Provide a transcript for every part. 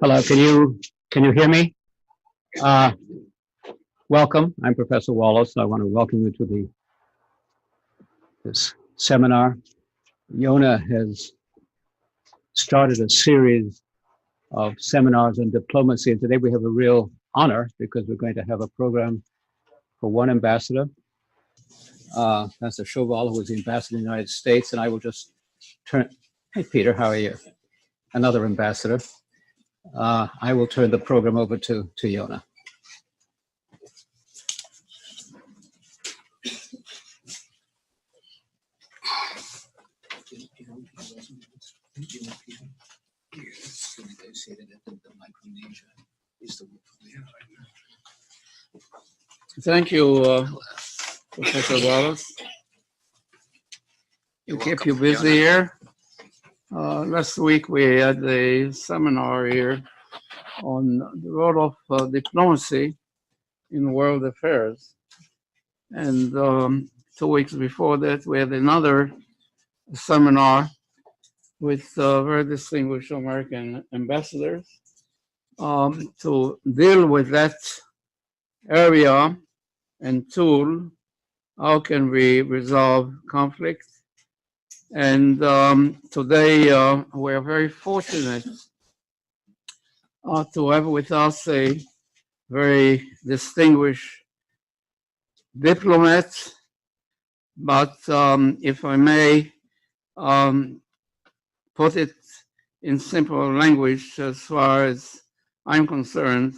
Hello, can you hear me? Welcome. I'm Professor Wallace. I want to welcome you to this seminar. Yona has started a series of seminars on diplomacy, and today we have a real honor because we're going to have a program for one ambassador, Mr. Shoval, who is the ambassador in the United States, and I will just turn. Hey, Peter, how are you? Another ambassador. I will turn the program over to Yona. Thank you, Professor Wallace. We keep you busy here. Last week we had a seminar here on the role of diplomacy in world affairs. And 2 weeks before that, we had another seminar with very distinguished American ambassadors to deal with that area and tool. How can we resolve conflict? And today we are very fortunate to have with us a very distinguished diplomat, but if I may put it in simple language, as far as I'm concerned,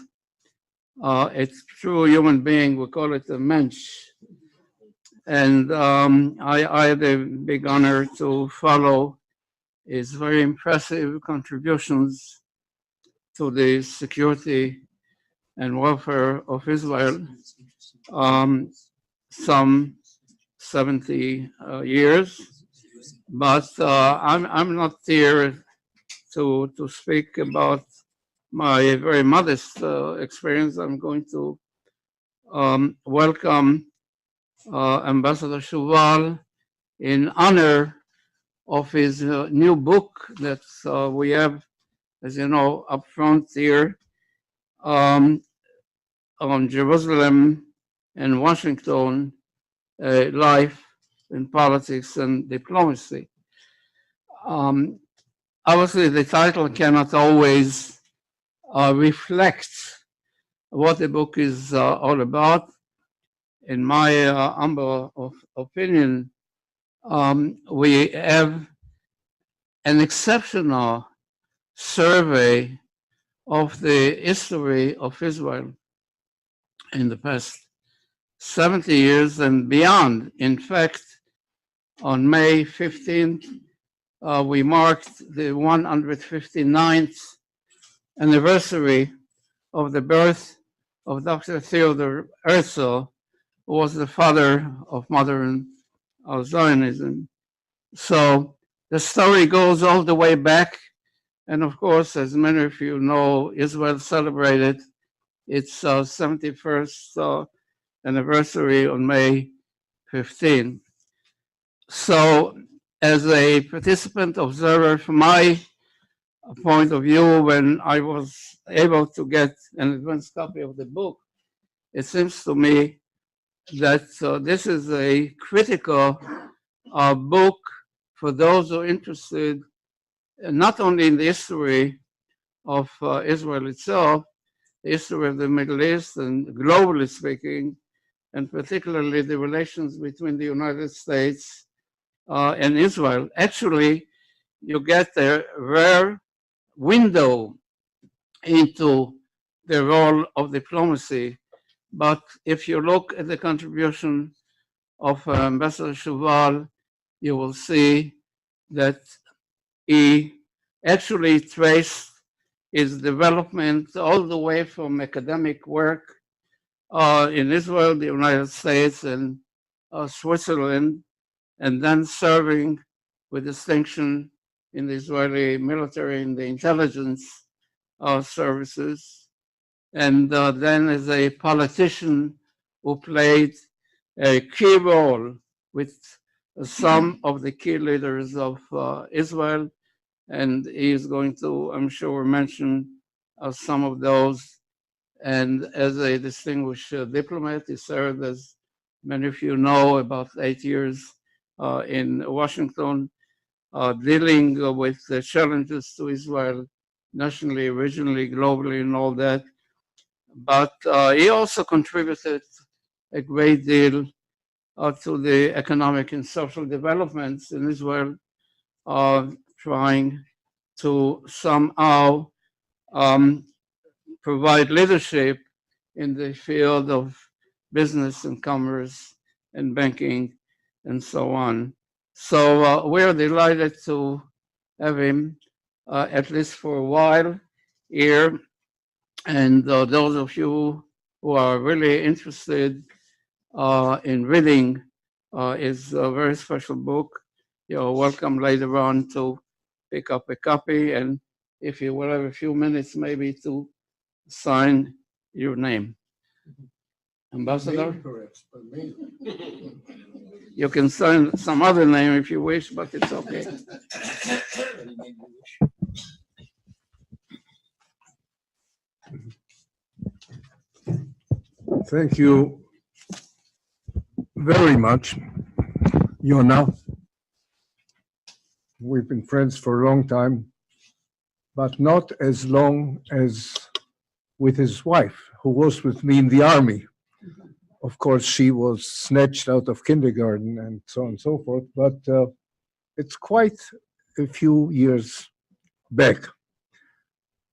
a true human being, we call it a mensch. And I had a big honor to follow his very impressive contributions to the security and welfare of Israel, some 70 years. But I'm not here to speak about my very modest experience. I'm going to welcome Ambassador Shoval in honor of his new book that we have, as you know, up front here on Jerusalem and Washington, life in politics and diplomacy. Obviously, the title cannot always reflect what the book is all about. In my humble opinion, we have an exceptional survey of the history of Israel in the past 70 years and beyond. In fact, on May 15th, we marked the 159th anniversary of the birth of Dr. Theodor Herzl, who was the father of modern Zionism. So the story goes all the way back. And of course, as many of you know, Israel celebrated its 71st anniversary on May 15. So as a participant observer, from my point of view, when I was able to get an advance copy of the book, it seems to me that this is a critical book for those who are interested not only in the history of Israel itself, the history of the Middle East, and globally speaking, and particularly the relations between the United States and Israel. Actually, you get a rare window into the role of diplomacy. But if you look at the contribution of Ambassador Shoval, you will see that he actually traced his development all the way from academic work in Israel, the United States, and Switzerland, and then serving with distinction in the Israeli military and the intelligence services. And then as a politician who played a key role with some of the key leaders of Israel, and he is going to, I'm sure, mention some of those. And as a distinguished diplomat, he served, as many of you know, about 8 years in Washington, dealing with the challenges to Israel nationally, regionally, globally, and all that. But he also contributed a great deal to the economic and social developments in Israel, trying to somehow provide leadership in the field of business and commerce and banking and so on. So we're delighted to have him, at least for a while, here. And those of you who are really interested in reading his very special book, you're welcome later on to pick up a copy, and if you will have a few minutes maybe to sign your name. Ambassador? You can sign some other name if you wish, but it's okay. Thank you very much, Yona. We've been friends for a long time, but not as long as with his wife, who was with me in the army. Of course, she was snatched out of kindergarten and so on and so forth, but it's quite a few years back.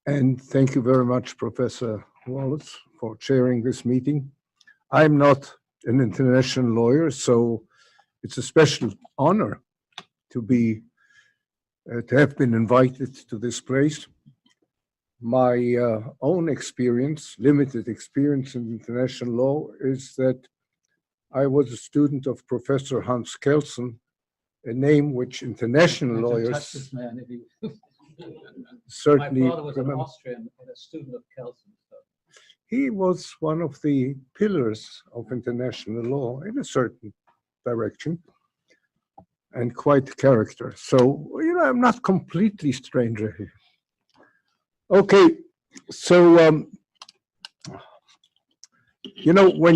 And thank you very much, Professor Wallace, for chairing this meeting. I'm not an international lawyer, so it's a special honor to be to have been invited to this place. My own experience, limited experience in international law, is that I was a student of Professor Hans Kelsen, a name which international lawyers certainly My father was an remember. Austrian and a student of Kelsen. So. He was one of the pillars of international law in a certain direction, and quite a character. So, you know, I'm not completely stranger here. Okay, so, you know, when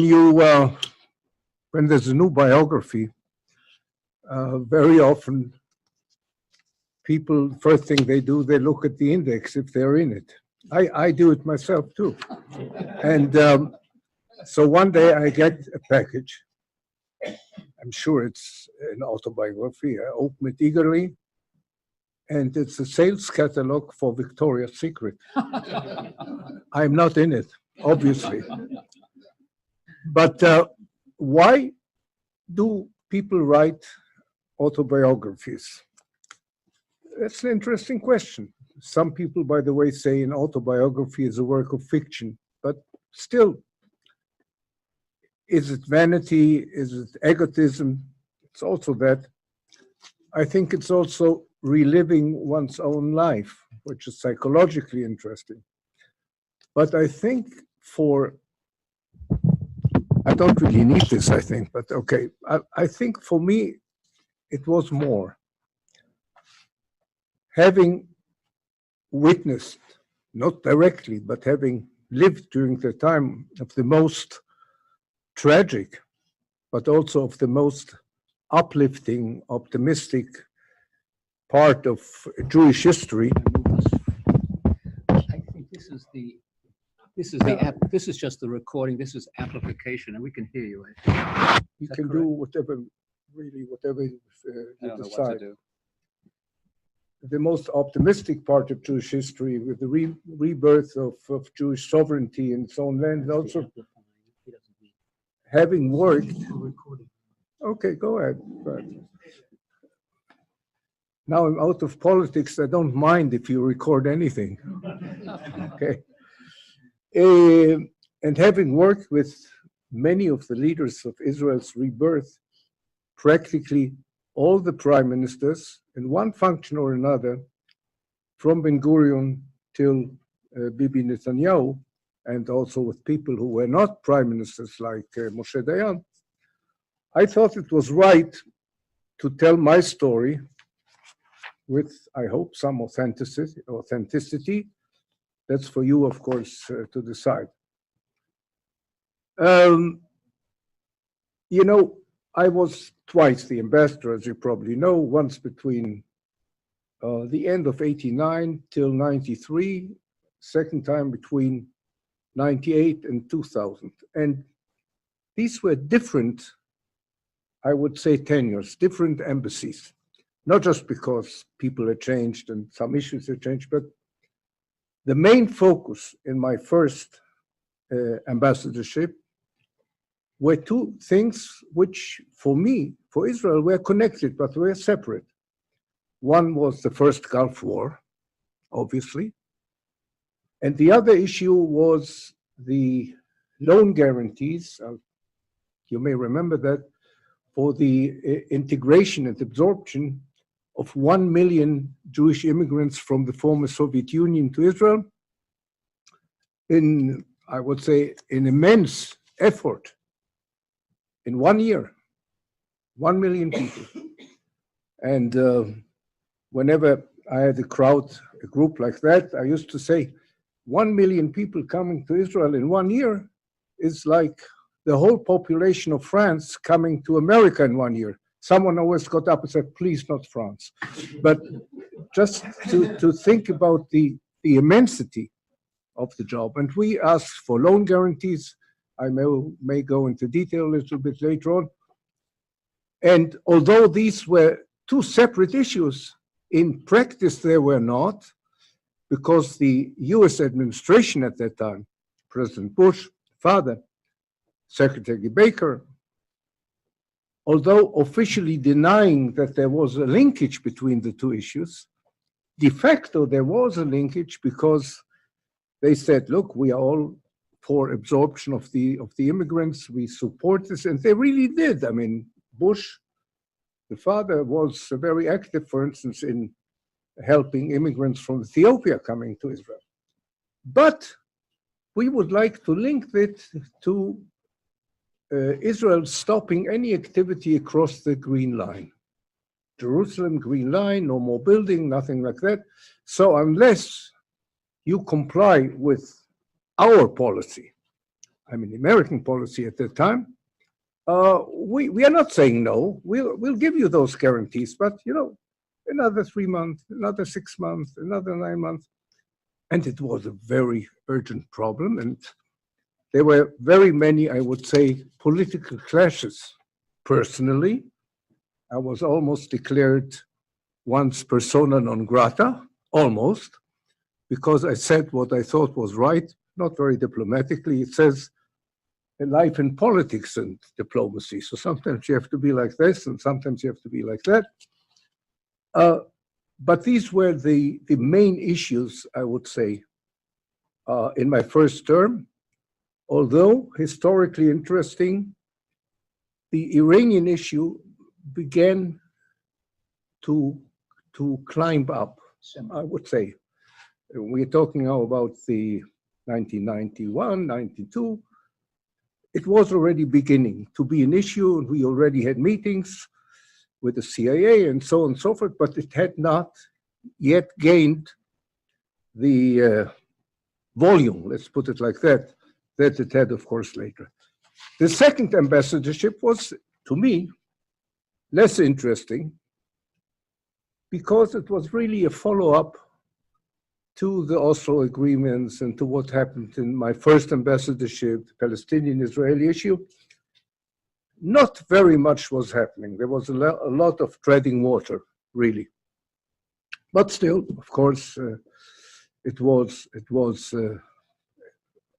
there's a new biography, very often people, first thing they do, they look at the index if they're in it. I do it myself too. And so one day I get a package. I'm sure it's an autobiography. I open it eagerly, and it's a sales catalog for Victoria's Secret. I'm not in it, obviously. But why do people write autobiographies? That's an interesting question. Some people, by the way, say an autobiography is a work of fiction, but still, is it vanity? Is it egotism? It's also that. I think it's also reliving one's own life, which is psychologically interesting. But I think I don't really need this, I think, but okay. I think for me, it was more. Having witnessed, not directly, but having lived during the time of the most tragic, but also of the most uplifting, optimistic part of Jewish history. I think this is just the recording. This is amplification, and we can hear you. You can do whatever you decide. The most optimistic part of Jewish history, with the rebirth of Jewish sovereignty in its own land, and also having worked. Okay, go ahead. Now I'm out of politics. I don't mind if you record anything. Okay. And having worked with many of the leaders of Israel's rebirth, practically all the prime ministers, in one function or another, from Ben-Gurion till Bibi Netanyahu, and also with people who were not prime ministers like Moshe Dayan, I thought it was right to tell my story with, I hope, some authenticity, That's for you, of course, to decide. You know, I was twice the ambassador, as you probably know, once between the end of 89 till 93, second time between 98 and 2000. And these were different, I would say, tenures, different embassies, not just because people had changed and some issues had changed, but the main focus in my first ambassadorship were two things which, for me, for Israel, were connected, but were separate. One was the first Gulf War, obviously, and the other issue was the loan guarantees, you may remember that, for the integration and absorption of 1 million Jewish immigrants from the former Soviet Union to Israel in, I would say, an immense effort in 1 year, 1 million people. And whenever I had a crowd, a group like that, I used to say, 1 million people coming to Israel in 1 year is like the whole population of France coming to America in 1 year. Someone always got up and said, please, not France. But just to think about the immensity of the job. And we asked for loan guarantees. I may go into detail a little bit later on. And although these were two separate issues, in practice they were not, because the US administration at that time, President Bush, father, Secretary Baker, although officially denying that there was a linkage between the two issues, de facto there was a linkage because they said, look, we are all for absorption of the immigrants, we support this, and they really did. I mean, Bush, the father, was very active, for instance, in helping immigrants from Ethiopia coming to Israel. But we would like to link it to Israel stopping any activity across the Green Line. Jerusalem, Green Line, no more building, nothing like that. So unless you comply with our policy, I mean, American policy at that time, we are not saying no. We'll give you those guarantees, but you know, another 3 months, another 6 months, another 9 months. And it was a very urgent problem. And there were very many, I would say, political clashes. Personally, I was almost declared once persona non grata, almost, because I said what I thought was right, not very diplomatically. It says life in politics and diplomacy. So sometimes you have to be like this, and sometimes you have to be like that. But these were the main issues, I would say, in my first term. Although historically interesting, the Iranian issue began to climb up, I would say. We're talking now about the 1991, 92. It was already beginning to be an issue, and we already had meetings with the CIA and so on and so forth, but it had not yet gained the volume, let's put it like that it had, of course, later. The second ambassadorship was, to me, less interesting because it was really a follow-up to the Oslo agreements and to what happened in my first ambassadorship, the Palestinian-Israeli issue. Not very much was happening. There was a lot of treading water, really. But still, of course, it was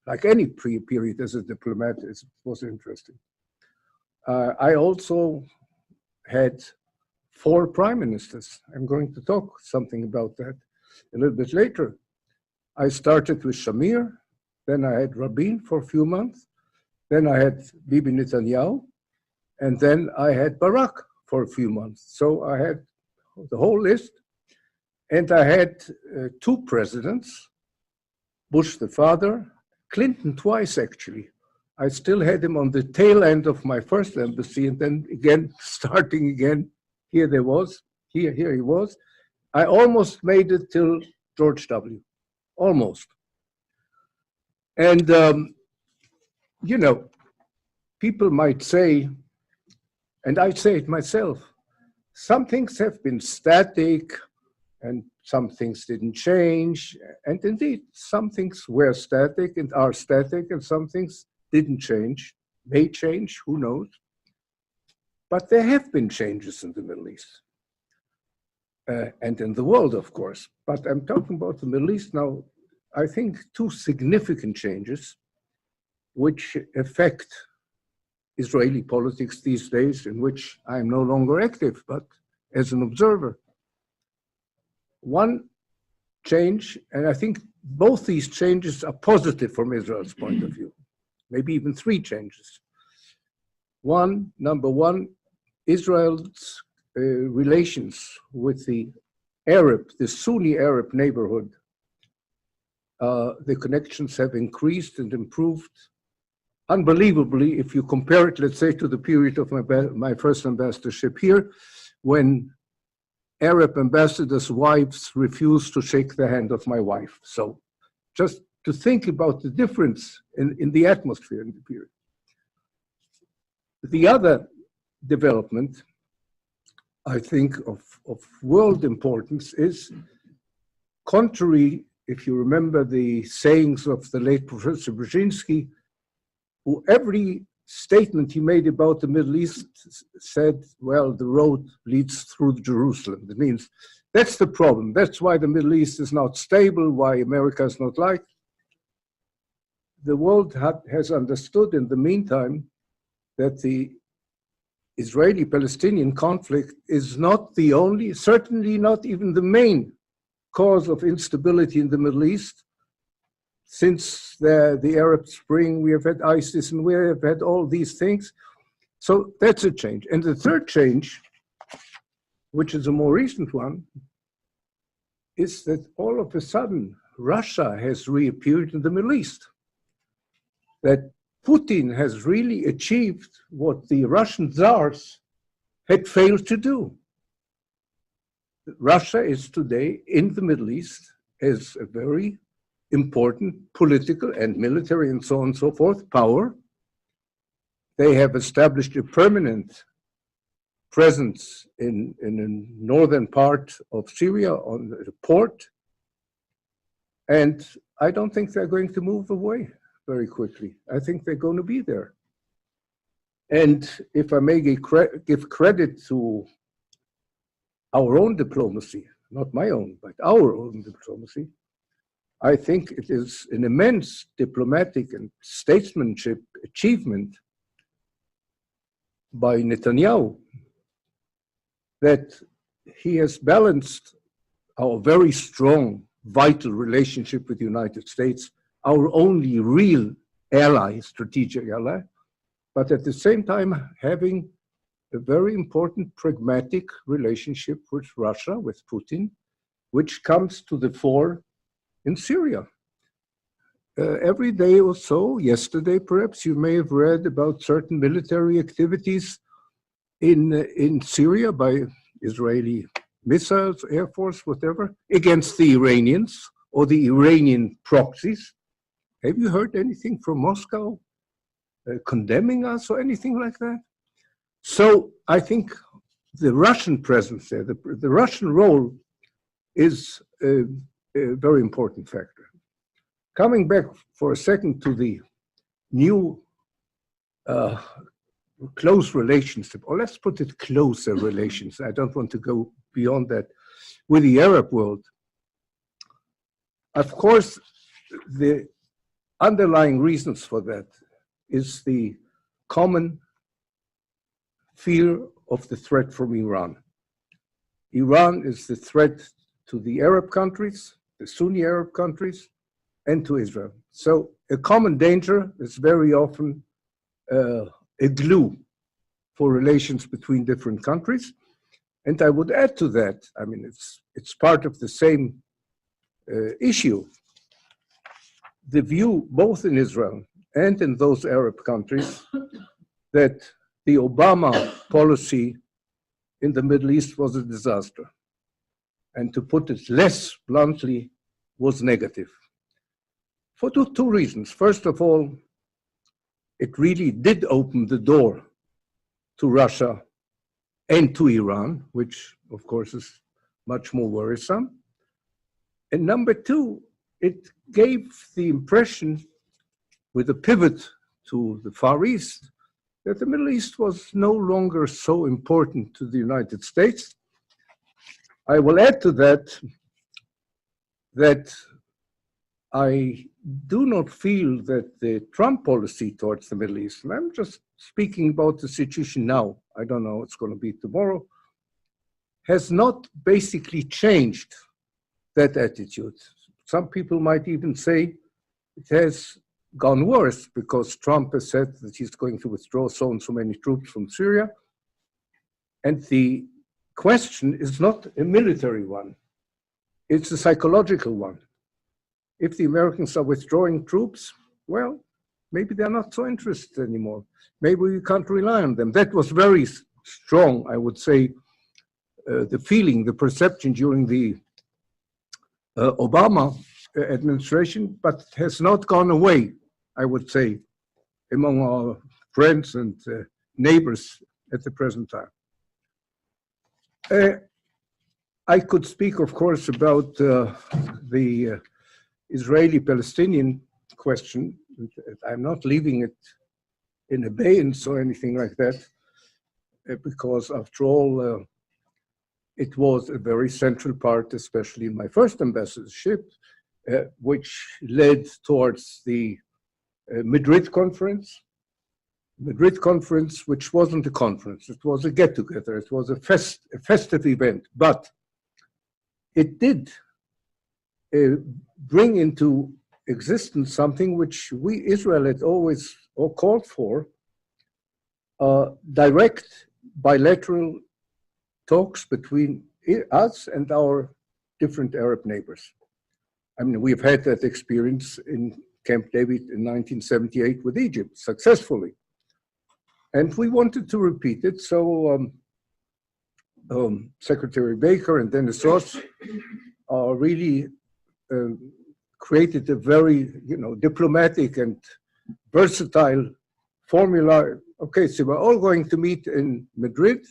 like any period as a diplomat, it was interesting. I also had 4 prime ministers. I'm going to talk something about that a little bit later. I started with Shamir, then I had Rabin for a few months, then I had Bibi Netanyahu, and then I had Barak for a few months. So I had the whole list, and I had 2 presidents, Bush the father, Clinton twice actually. I still had him on the tail end of my first embassy, and then again, starting again, here he was. I almost made it till George W., almost. And, you know, people might say, and I say it myself, some things have been static and some things didn't change. And indeed, some things were static and are static, and some things didn't change, may change, who knows. But there have been changes in the Middle East. And in the world, of course. But I'm talking about the Middle East now. I think two significant changes which affect Israeli politics these days, in which I'm no longer active, but as an observer. One change, and I think both these changes are positive from Israel's point of view, maybe even three changes. Number one, Israel's relations with the Sunni Arab neighborhood, the connections have increased and improved unbelievably if you compare it, let's say, to the period of my first ambassadorship here, when Arab ambassadors' wives refused to shake the hand of my wife. So just to think about the difference in the atmosphere in the period. The other development, I think, of world importance is, contrary, if you remember the sayings of the late Professor Brzezinski, who every statement he made about the Middle East said, well, the road leads through Jerusalem. That means that's the problem. That's why the Middle East is not stable, why America is not liked. The world has understood in the meantime that the Israeli-Palestinian conflict is not the only, certainly not even the main cause of instability in the Middle East. Since the Arab Spring, we have had ISIS and we have had all these things. So that's a change. And the third change, which is a more recent one, is that all of a sudden Russia has reappeared in the Middle East. That Putin has really achieved what the Russian czars had failed to do. Russia is today in the Middle East as a very important political and military and so on and so forth power. They have established a permanent presence in the northern part of Syria on the port. And I don't think they're going to move away very quickly. I think they're going to be there. And if I may give credit to our own diplomacy, not my own, but our own diplomacy, I think it is an immense diplomatic and statesmanship achievement by Netanyahu that he has balanced our very strong, vital relationship with the United States, our only real ally, strategic ally, but at the same time having a very important pragmatic relationship with Russia, with Putin, which comes to the fore in Syria. Every day or so, yesterday perhaps, you may have read about certain military activities in Syria by Israeli missiles, Air Force, whatever, against the Iranians or the Iranian proxies. Have you heard anything from Moscow condemning us or anything like that? So I think the Russian presence there, the Russian role is a very important factor. Coming back for a second to the new close relationship, or let's put it closer relations. I don't want to go beyond that with the Arab world. Of course, the underlying reasons for that is the common fear of the threat from Iran. Iran is the threat to the Arab countries, the Sunni Arab countries, and to Israel. So a common danger is very often a glue for relations between different countries. And I would add to that, I mean, it's part of the same issue. The view, both in Israel and in those Arab countries, that the Obama policy in the Middle East was a disaster. And to put it less bluntly, was negative. for two reasons. First of all, it really did open the door to Russia and to Iran, which of course is much more worrisome. And number two, it gave the impression, with a pivot to the Far East, that the Middle East was no longer so important to the United States. I will add to that that I do not feel that the Trump policy towards the Middle East, and I'm just speaking about the situation now, I don't know what's going to be tomorrow, has not basically changed that attitude. Some people might even say it has gone worse because Trump has said that he's going to withdraw so and so many troops from Syria. And the question is not a military one, it's a psychological one. If the Americans are withdrawing troops, well, maybe they're not so interested anymore. Maybe we can't rely on them. That was very strong, I would say, the feeling, the perception during the Obama administration, but has not gone away, I would say, among our friends and neighbors at the present time. I could speak, of course, about the Israeli-Palestinian question. I'm not leaving it in abeyance or anything like that, because after all, it was a very central part, especially in my first ambassadorship, which led towards the Madrid conference. Madrid conference, which wasn't a conference, it was a get-together, it was a festive event, but it did bring into existence something which we, Israel, had always called for, direct bilateral talks between us and our different Arab neighbors. I mean, we've had that experience in Camp David in 1978 with Egypt, successfully. And we wanted to repeat it, so Secretary Baker and Dennis Ross really created a very, diplomatic and versatile formula. Okay, so we're all going to meet in Madrid,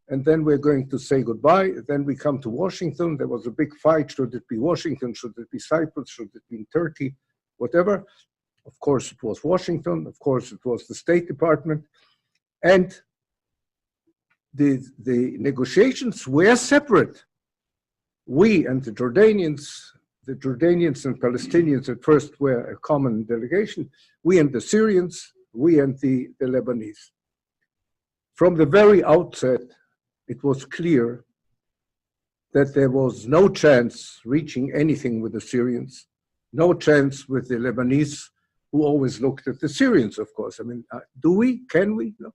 and then we're going to say goodbye. Then we come to Washington. There was a big fight. Should it be Washington? Should it be Cyprus? Should it be Turkey? Whatever. Of course, it was Washington. Of course, it was the State Department. And the negotiations were separate. We and the Jordanians and Palestinians at first were a common delegation. We and the Syrians, we and the Lebanese. From the very outset, it was clear that there was no chance reaching anything with the Syrians, no chance with the Lebanese, who always looked at the Syrians, of course. I mean, do we? Can we? No.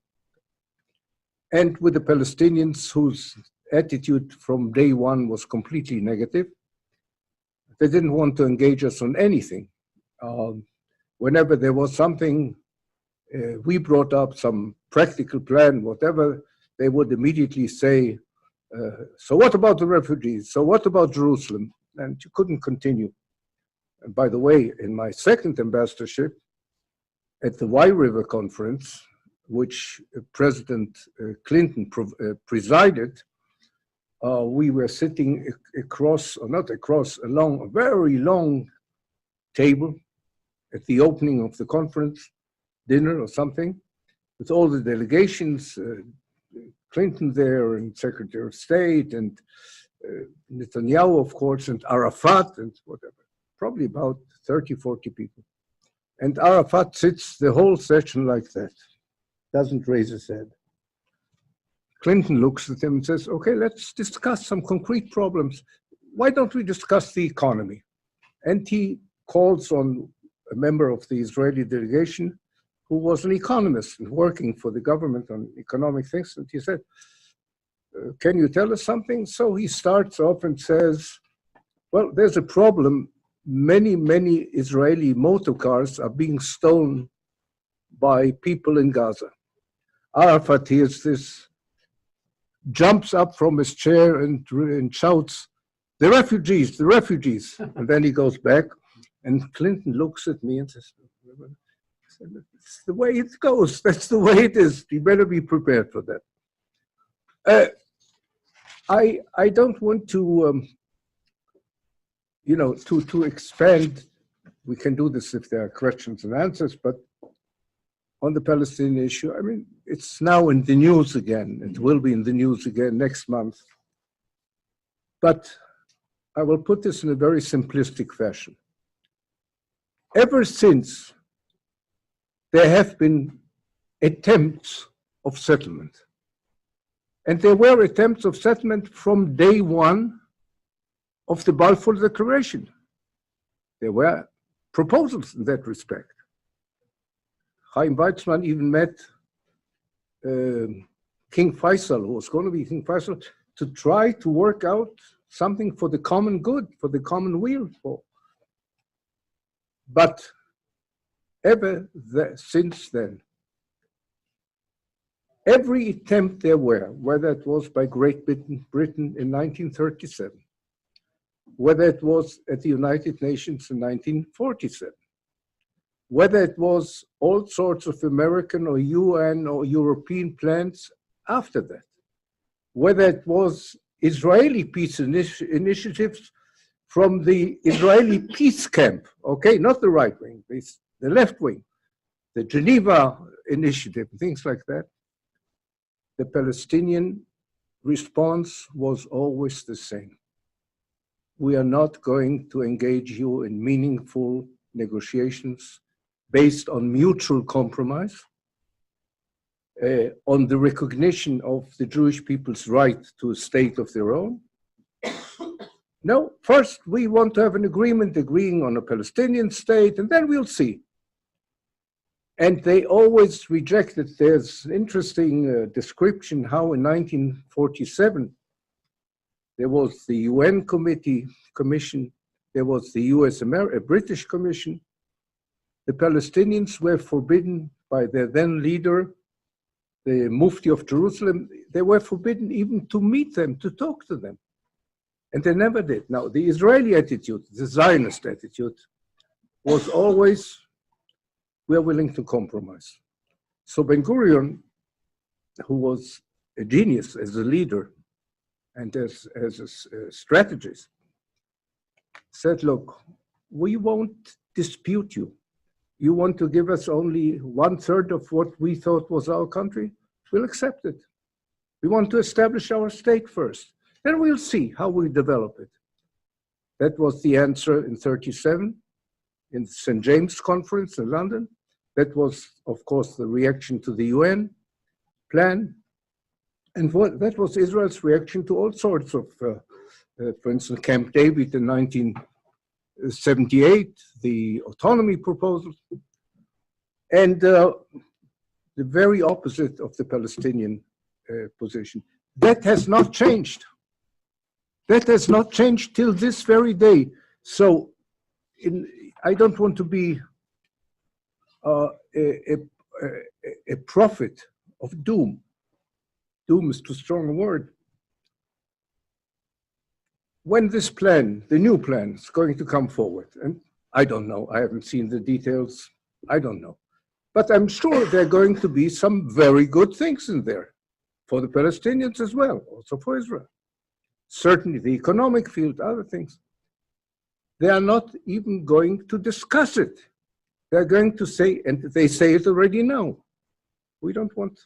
And with the Palestinians, whose attitude from day one was completely negative. They didn't want to engage us on anything. Whenever there was something we brought up, some practical plan, whatever, they would immediately say, so what about the refugees? So what about Jerusalem? And you couldn't continue. And by the way, in my second ambassadorship at the Y River Conference, which President Clinton presided, we were sitting along a very long table at the opening of the conference, dinner or something, with all the delegations, Clinton there, and Secretary of State, and Netanyahu, of course, and Arafat, and whatever, probably about 30, 40 people. And Arafat sits the whole session like that, doesn't raise his head. Clinton looks at him and says, okay, let's discuss some concrete problems. Why don't we discuss the economy? And he calls on a member of the Israeli delegation who was an economist and working for the government on economic things. And he said, can you tell us something? So he starts off and says, well, there's a problem. Many, many Israeli motor cars are being stolen by people in Gaza. Arafat hears this, jumps up from his chair and shouts, the refugees, the refugees. And then he goes back. And Clinton looks at me and says, it's the way it goes. That's the way it is. You better be prepared for that. I don't want to, to expand. We can do this if there are questions and answers, but on the Palestinian issue, I mean, it's now in the news again. It will be in the news again next month. But I will put this in a very simplistic fashion. Ever since there have been attempts of settlement, and there were attempts of settlement from day one of the Balfour Declaration. There were proposals in that respect. Chaim Weizmann even met King Faisal, who was going to be King Faisal, to try to work out something for the common good, for the common weal. But since then, every attempt there were, whether it was by Great Britain in 1937, whether it was at the United Nations in 1947, whether it was all sorts of American or UN or European plans after that, whether it was Israeli peace initiatives from the Israeli peace camp, okay, not the right wing, the left wing, the Geneva initiative, things like that. The Palestinian response was always the same. We are not going to engage you in meaningful negotiations based on mutual compromise, on the recognition of the Jewish people's right to a state of their own. No, first we want to have an agreement agreeing on a Palestinian state, and then we'll see. And they always rejected. There's an interesting description how in 1947, there was the UN commission, there was the British commission. The Palestinians were forbidden by their then leader, the Mufti of Jerusalem. They were forbidden even to meet them, to talk to them. And they never did. Now, the Israeli attitude, the Zionist attitude, was always, we are willing to compromise. So Ben-Gurion, who was a genius as a leader and as a strategist, said, look, we won't dispute you. You want to give us only 1/3 of what we thought was our country? We'll accept it. We want to establish our state first. Then we'll see how we develop it. That was the answer in 1937 in the St. James Conference in London. That was, of course, the reaction to the UN plan. And that was Israel's reaction to all sorts of, for instance, Camp David in 1978, the autonomy proposal, and the very opposite of the Palestinian position. That has not changed. That has not changed till this very day. So I don't want to be a prophet of doom. Doom is too strong a word. When this plan, the new plan, is going to come forward, and I don't know, I haven't seen the details, I don't know. But I'm sure there are going to be some very good things in there for the Palestinians as well, also for Israel. Certainly the economic field, other things. They are not even going to discuss it. They're going to say, and they say it already now, we don't want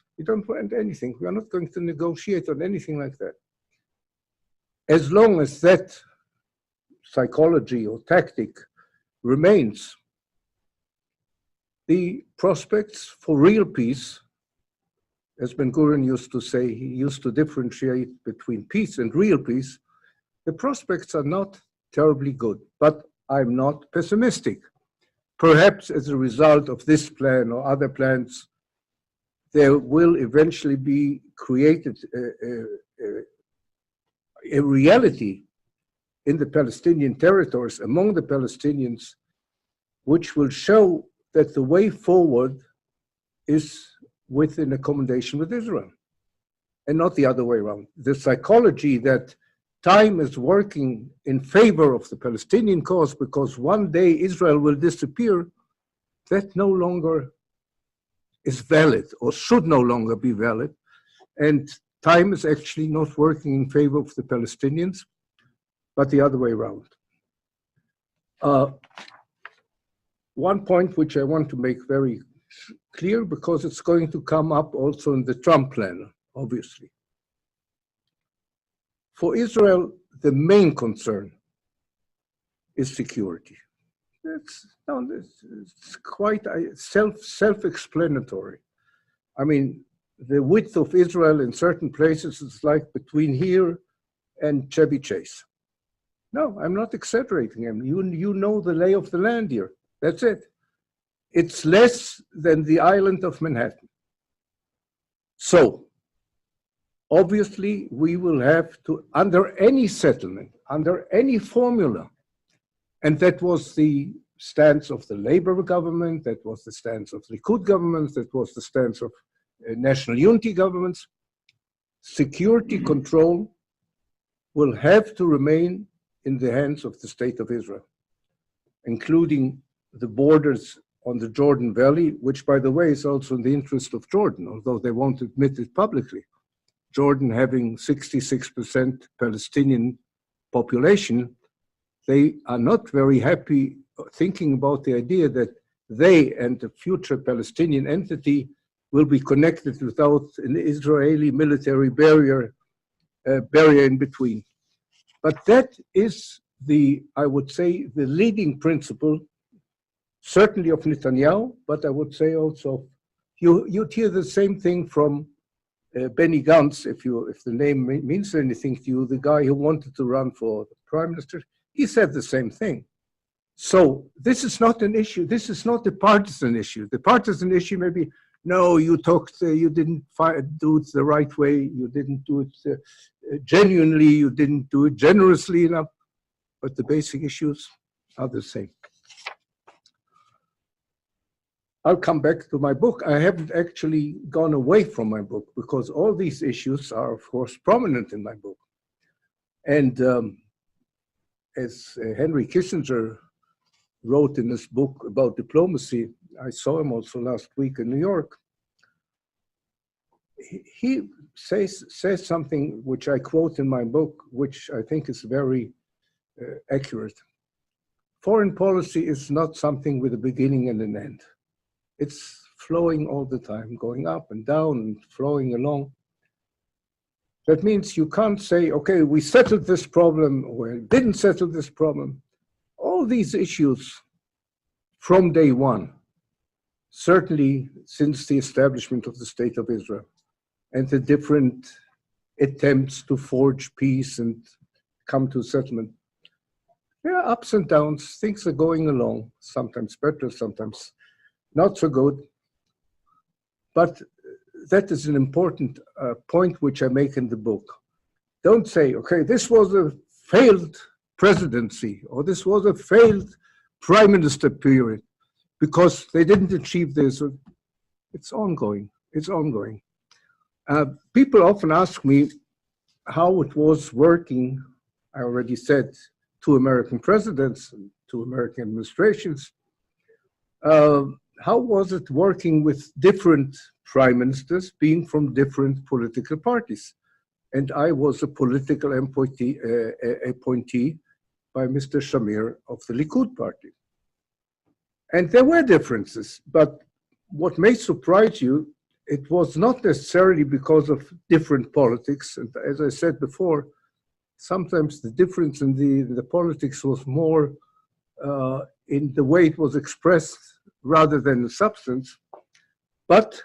anything. We are not going to negotiate on anything like that. As long as that psychology or tactic remains, the prospects for real peace, as Ben-Gurion used to say, he used to differentiate between peace and real peace, the prospects are not terribly good, but I'm not pessimistic. Perhaps as a result of this plan or other plans, there will eventually be created a reality in the Palestinian territories, among the Palestinians, which will show that the way forward is with an accommodation with Israel, and not the other way around. The psychology that time is working in favor of the Palestinian cause because one day Israel will disappear, that no longer is valid or should no longer be valid. And time is actually not working in favor of the Palestinians, but the other way around. One point which I want to make very clear, because it's going to come up also in the Trump plan, obviously. For Israel, the main concern is security. It's quite self-explanatory. I mean, the width of Israel in certain places is like between here and Chevy Chase. No, I'm not exaggerating. You know the lay of the land here. That's it. It's less than the island of Manhattan. So, obviously, we will have to, under any settlement, under any formula, and that was the stance of the Labour government, that was the stance of the Likud government, that was the stance of national unity governments, security control will have to remain in the hands of the State of Israel, including the borders on the Jordan Valley, which, by the way, is also in the interest of Jordan, although they won't admit it publicly. Jordan having 66% Palestinian population, they are not very happy thinking about the idea that they and the future Palestinian entity will be connected without an Israeli military barrier in between. But that is I would say, the leading principle, certainly of Netanyahu, but I would say also, you'd hear the same thing from Benny Gantz, if the name means anything to you, the guy who wanted to run for the prime minister, he said the same thing. So this is not an issue. This is not a partisan issue. The partisan issue may be, no, you didn't do it the right way, you didn't do it genuinely, you didn't do it generously enough, but the basic issues are the same. I'll come back to my book. I haven't actually gone away from my book because all these issues are, of course, prominent in my book. And as Henry Kissinger wrote in his book about diplomacy, I saw him also last week in New York. He says something which I quote in my book, which I think is very accurate. Foreign policy is not something with a beginning and an end. It's flowing all the time, going up and down and flowing along. That means you can't say, okay, we settled this problem or didn't settle this problem. All these issues from day one, certainly since the establishment of the State of Israel and the different attempts to forge peace and come to settlement, there are ups and downs, things are going along, sometimes better, sometimes not so good. But that is an important point which I make in the book. Don't say, okay, this was a failed presidency or this was a failed prime minister period because they didn't achieve this. It's ongoing. It's ongoing. People often ask me how it was working. I already said 2 American presidents, 2 American administrations. How was it working with different prime ministers being from different political parties? And I was a political appointee by Mr. Shamir of the Likud party. And there were differences, but what may surprise you, it was not necessarily because of different politics. And as I said before, sometimes the difference in the politics was more in the way it was expressed rather than the substance, but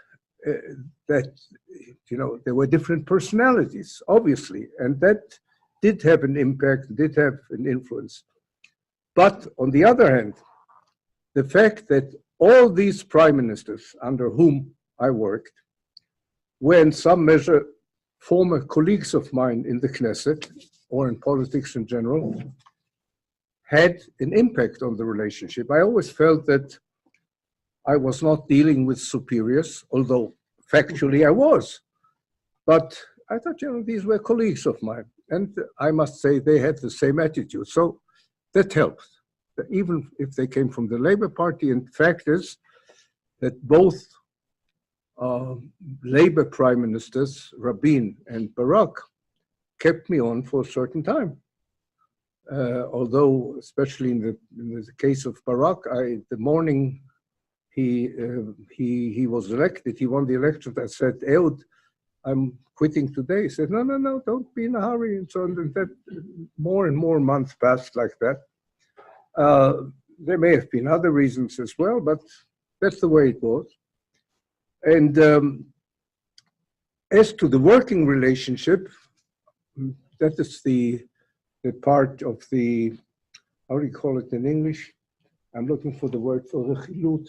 that, there were different personalities, obviously, and that did have an impact, did have an influence. But on the other hand, the fact that all these prime ministers under whom I worked were in some measure former colleagues of mine in the Knesset or in politics in general, had an impact on the relationship. I always felt that I was not dealing with superiors, although factually I was. But I thought, these were colleagues of mine. And I must say they had the same attitude. So that helped, even if they came from the Labour Party. And fact is that both Labour prime ministers, Rabin and Barak, kept me on for a certain time. Although, especially in the case of Barak, the morning he was elected, he won the election, I said, Ehud, I'm quitting today. He said, no, don't be in a hurry. And so on. And that more and more months passed like that. There may have been other reasons as well, but that's the way it was. And as to the working relationship, that is the part of the, how do you call it in English? I'm looking for the word for rechilut.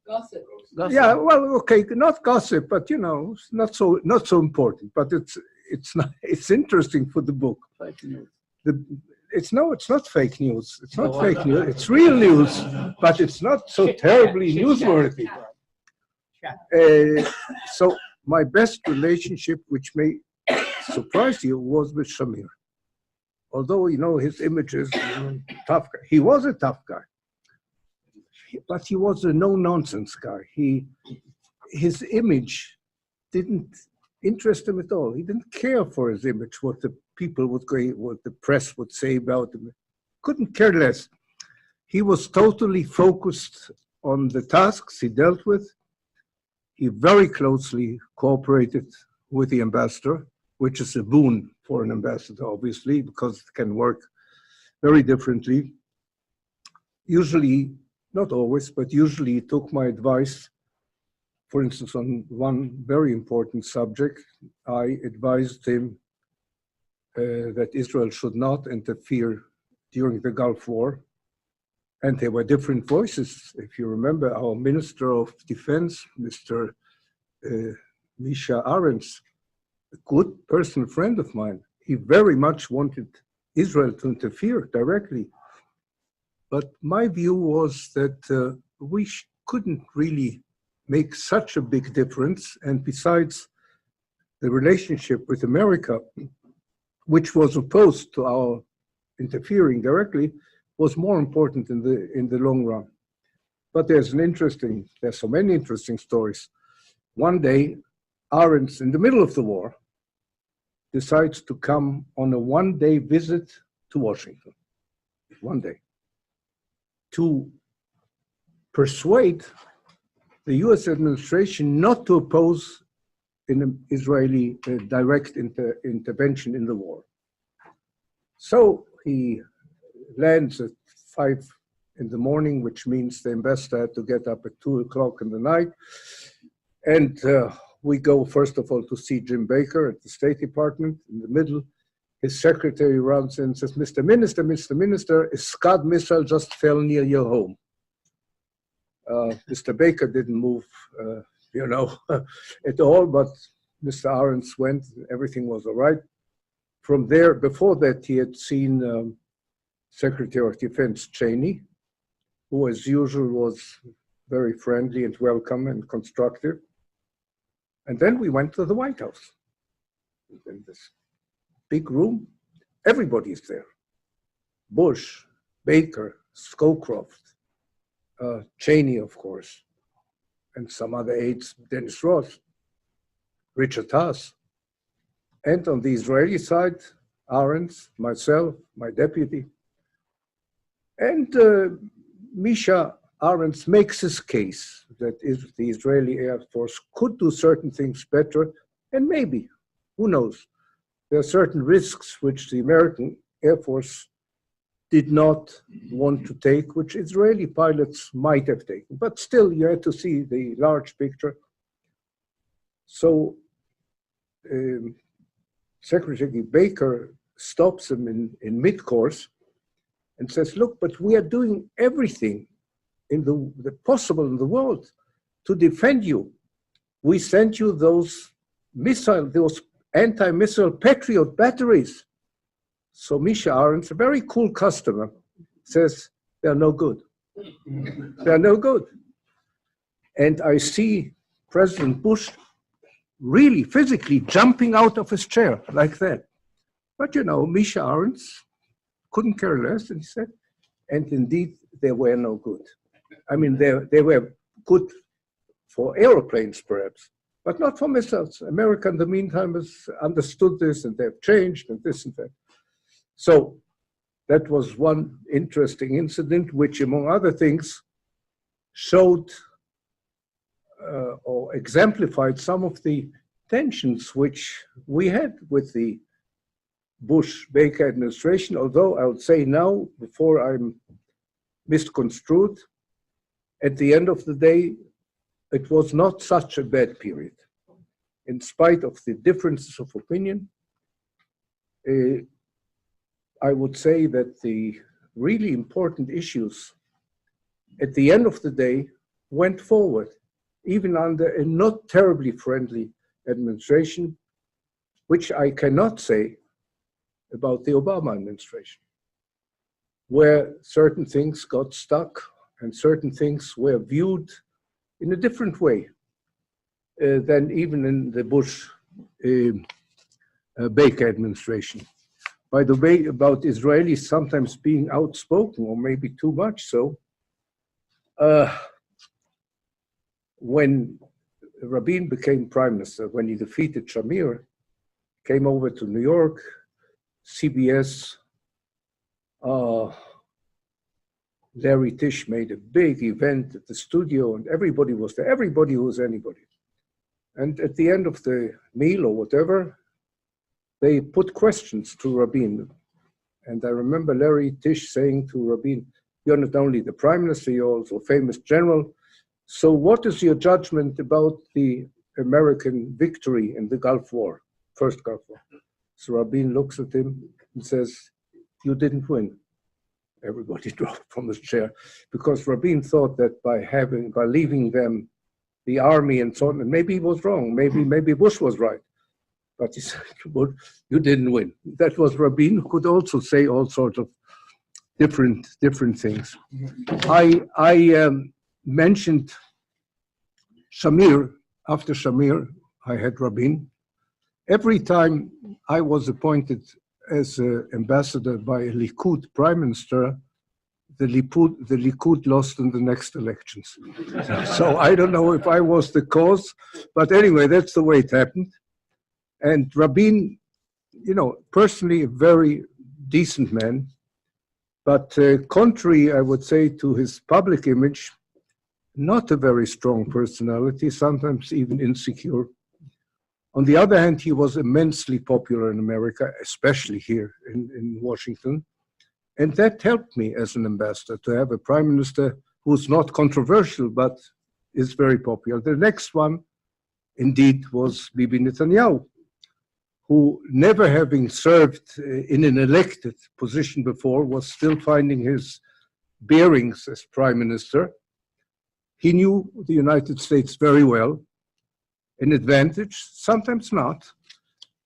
Gossip. Yeah, well, okay, not gossip, but you know, not so important. But it's interesting for the book. Fake news. It's not fake news. It's not fake news. It's real news, but it's not so terribly newsworthy. So my best relationship, which may surprise you, was with Shamir. Although, you know, his image is tough guy. He was a tough guy, but he was a no-nonsense guy. His image didn't interest him at all. He didn't care for his image, what the people would go, what the press would say about him. Couldn't care less. He was totally focused on the tasks he dealt with. He very closely cooperated with the ambassador, which is a boon for an ambassador, obviously, because it can work very differently. Usually, not always, but usually he took my advice. For instance, on one very important subject, I advised him that Israel should not interfere during the Gulf War. And there were different voices. If you remember, our Minister of Defense, Mr. Misha Arens, a good personal friend of mine, he very much wanted Israel to interfere directly. But my view was that we couldn't really make such a big difference. And besides, the relationship with America, which was opposed to our interfering directly, was more important in the long run. But there's so many interesting stories. One day, Arends, in the middle of the war, decides to come on a one-day visit to Washington. One day. To persuade the US administration not to oppose an Israeli direct intervention in the war. So he lands at 5 in the morning, which means the ambassador had to get up at 2 o'clock in the night. And we go, first of all, to see Jim Baker at the State Department. In the middle, his secretary runs in and says, Mr. Minister, a Scud missile just fell near your home. Mr. Baker didn't move, at all, but Mr. Arends went, everything was all right. From there, before that, he had seen Secretary of Defense Cheney, who as usual was very friendly and welcome and constructive. And then we went to the White House. In this big room, everybody's there. Bush, Baker, Scowcroft, Cheney, of course, and some other aides, Dennis Ross, Richard Haas. And on the Israeli side, Arends, myself, my deputy. And Misha Arends makes his case that the Israeli Air Force could do certain things better, and maybe, who knows, there are certain risks which the American Air Force did not want to take, which Israeli pilots might have taken. But still, you had to see the large picture. So Secretary Baker stops him in mid-course and says, look, but we are doing everything in the possible in the world to defend you. We sent you those anti-missile Patriot batteries. So Misha Arends, a very cool customer, says, they're no good. They're no good. And I see President Bush really physically jumping out of his chair like that. But you know, Misha Arons couldn't care less, and he said, and indeed, they were no good. I mean, they were good for aeroplanes, perhaps, but not for missiles. America, in the meantime, has understood this, and they've changed, and this and that. So that was one interesting incident, which, among other things, showed or exemplified some of the tensions which we had with the Bush-Baker administration, although I would say now, before I'm misconstrued, at the end of the day, it was not such a bad period. In spite of the differences of opinion, I would say that the really important issues at the end of the day went forward, even under a not terribly friendly administration, which I cannot say about the Obama administration, where certain things got stuck and certain things were viewed in a different way than even in the Bush-Baker administration. By the way, about Israelis sometimes being outspoken, or maybe too much so, when Rabin became prime minister, when he defeated Shamir, came over to New York, CBS, Larry Tisch made a big event at the studio, and everybody was there, everybody who was anybody. And at the end of the meal or whatever, they put questions to Rabin. And I remember Larry Tisch saying to Rabin, "You're not only the prime minister, you're also a famous general. So what is your judgment about the American victory in the Gulf War, first Gulf War?" So Rabin looks at him and says, "You didn't win." Everybody dropped from his chair, because Rabin thought that by leaving them the army and so on, and maybe he was wrong, maybe Bush was right, but he said, "Well, you didn't win." That was Rabin, who could also say all sorts of different things. I mentioned Shamir. After Shamir, I had Rabin. Every time I was appointed as an ambassador by a Likud prime minister, the Likud lost in the next elections. So I don't know if I was the cause, but anyway, that's the way it happened. And Rabin, you know, personally a very decent man, but contrary, I would say, to his public image, not a very strong personality, sometimes even insecure. On the other hand, he was immensely popular in America, especially here in Washington. And that helped me as an ambassador to have a prime minister who's not controversial, but is very popular. The next one, indeed, was Bibi Netanyahu, who, never having served in an elected position before, was still finding his bearings as prime minister. He knew the United States very well, an advantage, sometimes not.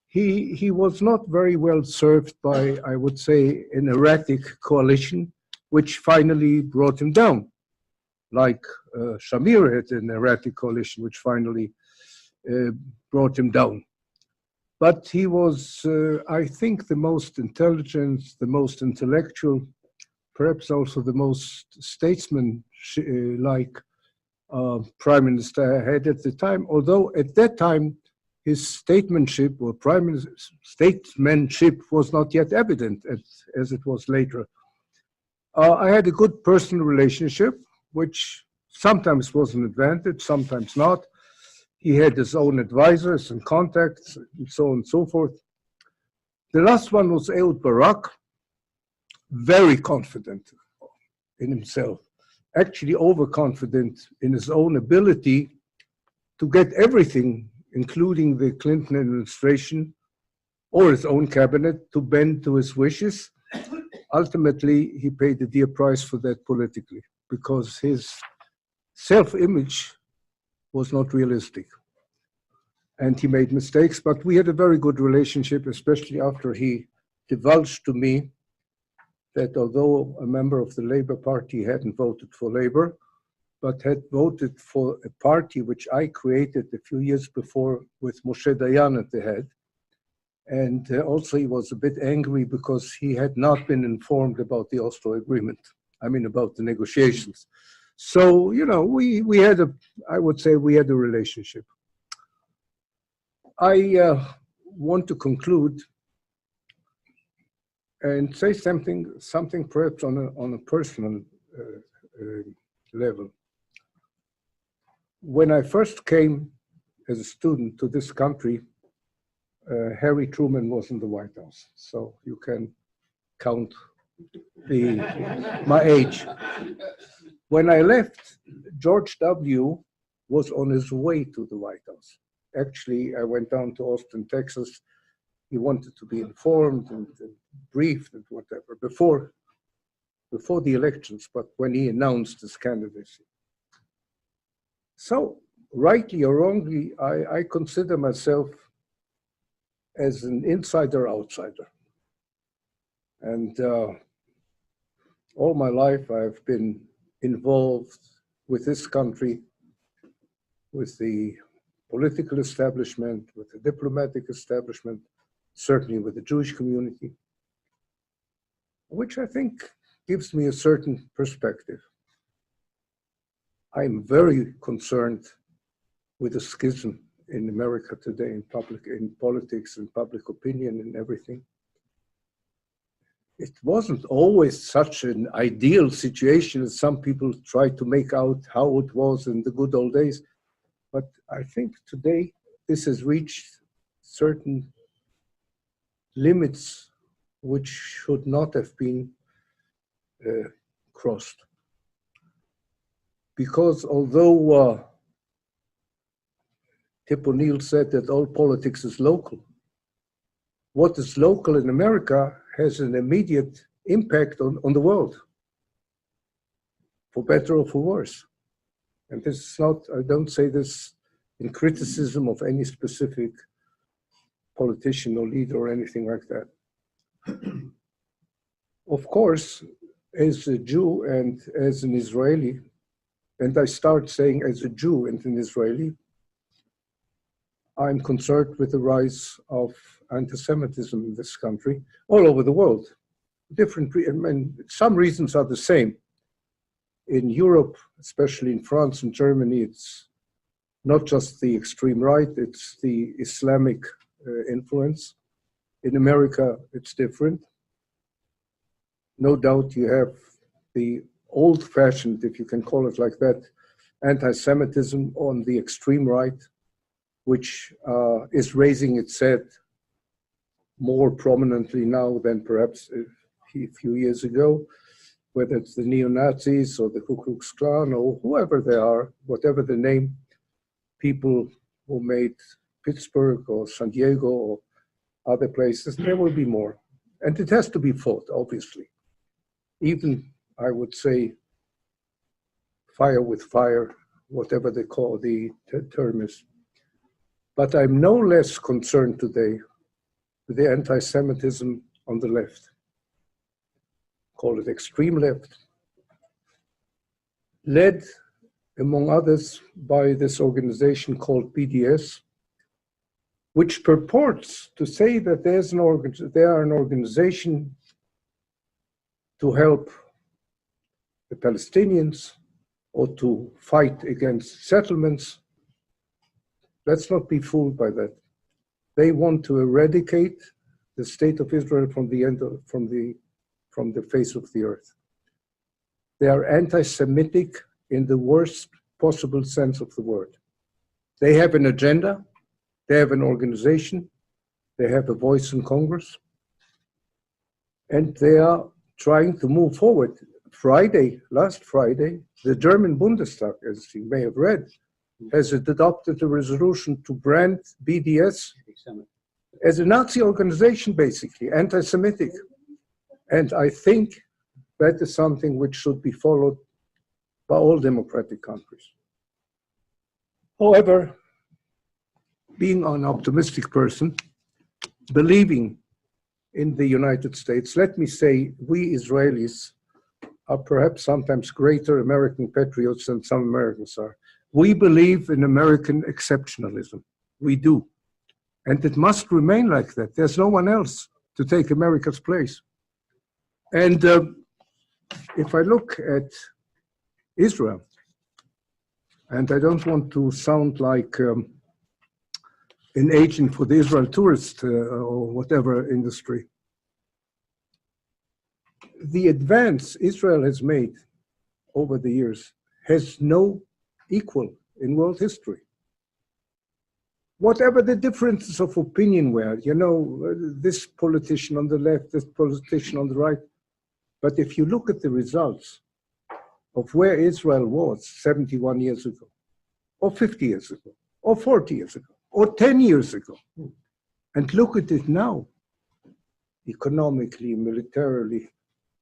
He was not very well served by, I would say, an erratic coalition, which finally brought him down, like Shamir had an erratic coalition, which finally brought him down. But he was, I think, the most intelligent, the most intellectual, perhaps also the most statesman-like prime minister I had at the time, although at that time his statesmanship was not yet evident as it was later. I had a good personal relationship, which sometimes was an advantage, sometimes not. He had his own advisors and contacts and so on and so forth. The last one was Ehud Barak, very confident in himself, actually overconfident in his own ability to get everything, including the Clinton administration or his own cabinet, to bend to his wishes. Ultimately, he paid a dear price for that politically, because his self-image was not realistic. And he made mistakes, but we had a very good relationship, especially after he divulged to me that although a member of the Labour Party hadn't voted for Labour, but had voted for a party which I created a few years before with Moshe Dayan at the head. And also he was a bit angry because he had not been informed about the Oslo Agreement. I mean, about the negotiations. So, you know, we had I would say we had a relationship. I want to conclude and say something perhaps on a personal level. When I first came as a student to this country, Harry Truman was in the White House, so you can count my age. When I left, George W. was on his way to the White House. Actually, I went down to Austin, Texas. He wanted to be informed and briefed and whatever before the elections, but when he announced his candidacy. So, rightly or wrongly, I consider myself as an insider-outsider. And all my life, I've been involved with this country, with the political establishment, with the diplomatic establishment, certainly with the Jewish community, which I think gives me a certain perspective. I'm very concerned with the schism in America today in politics and public opinion and everything. It wasn't always such an ideal situation as some people try to make out how it was in the good old days. But I think today this has reached certain limits which should not have been crossed. Because although Tip O'Neill said that all politics is local, what is local in America has an immediate impact on the world, for better or for worse. And this is not, I don't say this in criticism of any specific politician or leader or anything like that. Of course, as a Jew and as an Israeli, and I start saying as a Jew and an Israeli, I'm concerned with the rise of anti-Semitism in this country, all over the world. Some reasons are the same. In Europe, especially in France and Germany, it's not just the extreme right, it's the Islamic influence. In America, it's different. No doubt you have the old-fashioned, if you can call it like that, anti-Semitism on the extreme right, which is raising its head more prominently now than perhaps a few years ago, whether it's the neo-Nazis or the Ku Klux Klan or whoever they are, whatever the name, people who made Pittsburgh or San Diego or other places, there will be more. And it has to be fought, obviously. Even, I would say, fire with fire, whatever they call the term is. But I'm no less concerned today with the anti-Semitism on the left. Call it extreme left, led, among others, by this organization called BDS, which purports to say that they are an organization to help the Palestinians or to fight against settlements. Let's not be fooled by that. They want to eradicate the state of Israel from the face of the earth. They are anti-Semitic in the worst possible sense of the word. They have an agenda, they have an organization, they have a voice in Congress, and they are trying to move forward. Last Friday, the German Bundestag, as you may have read, has adopted a resolution to brand BDS as a Nazi organization, basically, anti-Semitic. And I think that is something which should be followed by all democratic countries. However, being an optimistic person, believing in the United States, let me say, we Israelis are perhaps sometimes greater American patriots than some Americans are. We believe in American exceptionalism. We do. And it must remain like that. There's no one else to take America's place. And if I look at Israel, and I don't want to sound like an agent for the Israel tourist or whatever industry, the advance Israel has made over the years has no equal in world history. Whatever the differences of opinion were, you know, this politician on the left, this politician on the right, but if you look at the results of where Israel was 71 years ago, or 50 years ago, or 40 years ago, or 10 years ago, and look at it now, economically, militarily,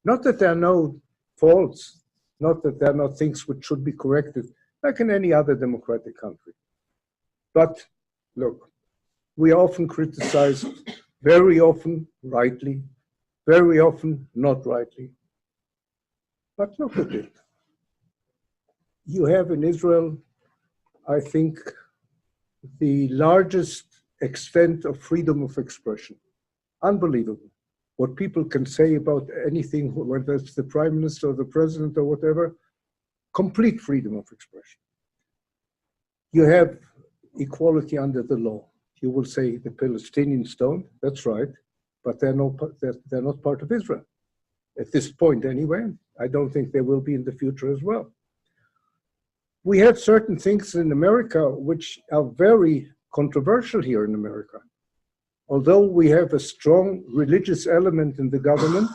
not that there are no faults, not that there are not things which should be corrected, like in any other democratic country. But look, we are often criticized, very often rightly, very often not rightly. But look at it. You have in Israel, I think, the largest extent of freedom of expression. Unbelievable. What people can say about anything, whether it's the prime minister or the president or whatever, complete freedom of expression. You have equality under the law. You will say the Palestinians don't, that's right, but they're not part of Israel. At this point anyway, I don't think they will be in the future as well. We have certain things in America which are very controversial here in America. Although we have a strong religious element in the government,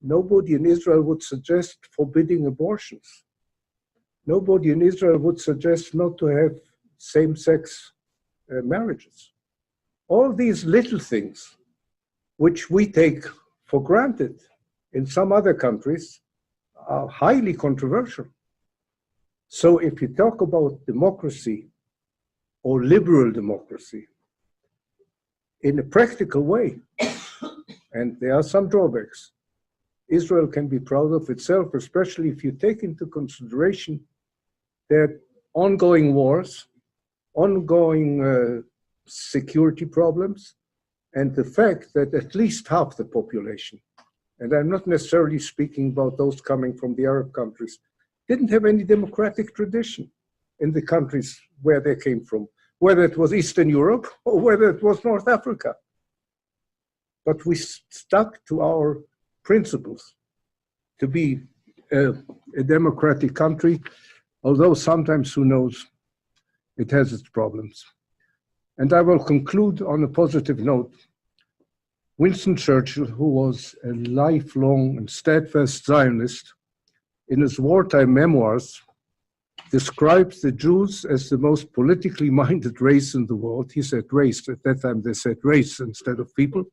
nobody in Israel would suggest forbidding abortions. Nobody in Israel would suggest not to have same-sex marriages. All these little things, which we take for granted in some other countries, are highly controversial. So if you talk about democracy or liberal democracy, in a practical way, and there are some drawbacks, Israel can be proud of itself, especially if you take into consideration that ongoing wars, ongoing security problems, and the fact that at least half the population, and I'm not necessarily speaking about those coming from the Arab countries, didn't have any democratic tradition in the countries where they came from, whether it was Eastern Europe or whether it was North Africa. But we stuck to our principles to be a democratic country, although sometimes, who knows, it has its problems. And I will conclude on a positive note. Winston Churchill, who was a lifelong and steadfast Zionist, in his wartime memoirs, describes the Jews as the most politically minded race in the world. He said race. At that time, they said race instead of people.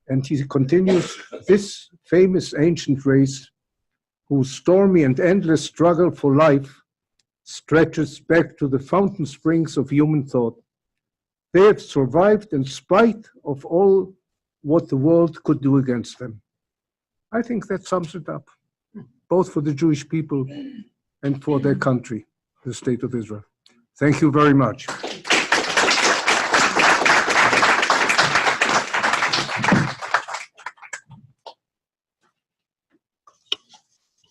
And he continues, this famous ancient race, whose stormy and endless struggle for life stretches back to the fountain springs of human thought. They have survived in spite of all what the world could do against them. I think that sums it up, both for the Jewish people and for their country, the State of Israel. Thank you very much.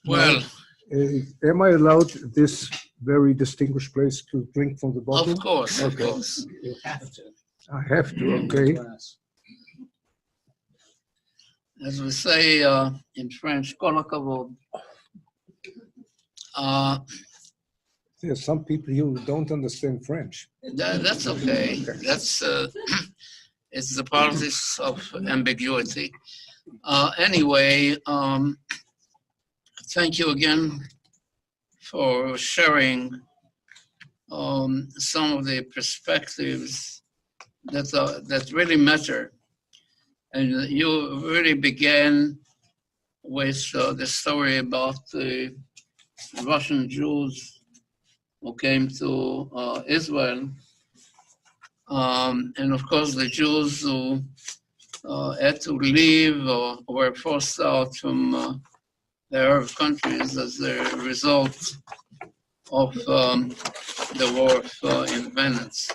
Well, am I allowed this very distinguished place to drink from the bottle? of course, Okay. of course. You have to. I have to, okay. As we say in French, kol hakavod. There's some people who don't understand French. That's okay. That's it's the politics of ambiguity. Anyway, thank you again for sharing some of the perspectives that really matter. And you really began with the story about the Russian Jews who came to Israel. And of course, the Jews who had to leave or were forced out from the Arab countries as a result of the war of independence.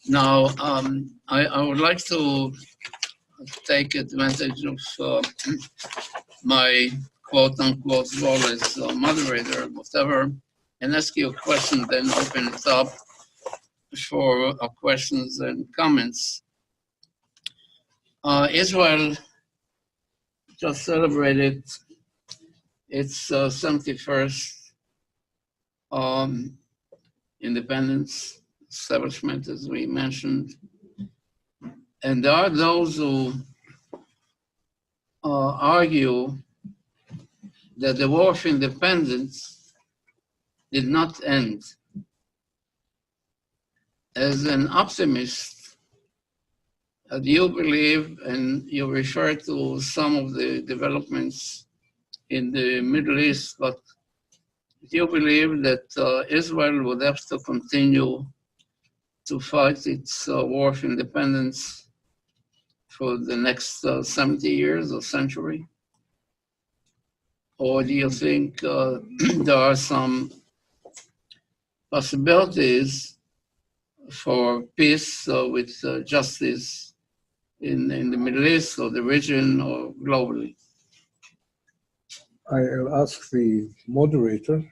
Now, I would like to take advantage of my quote-unquote role as moderator, whatever, and ask you a question, then open it up for questions and comments. Israel just celebrated its 71st independence establishment, as we mentioned. And there are those who argue that the war of independence did not end. As an optimist, do you believe, and you refer to some of the developments in the Middle East, but do you believe that Israel would have to continue to fight its war of independence for the next 70 years or century? Or do you think there are some possibilities for peace with justice in the Middle East or the region or globally? I'll ask the moderator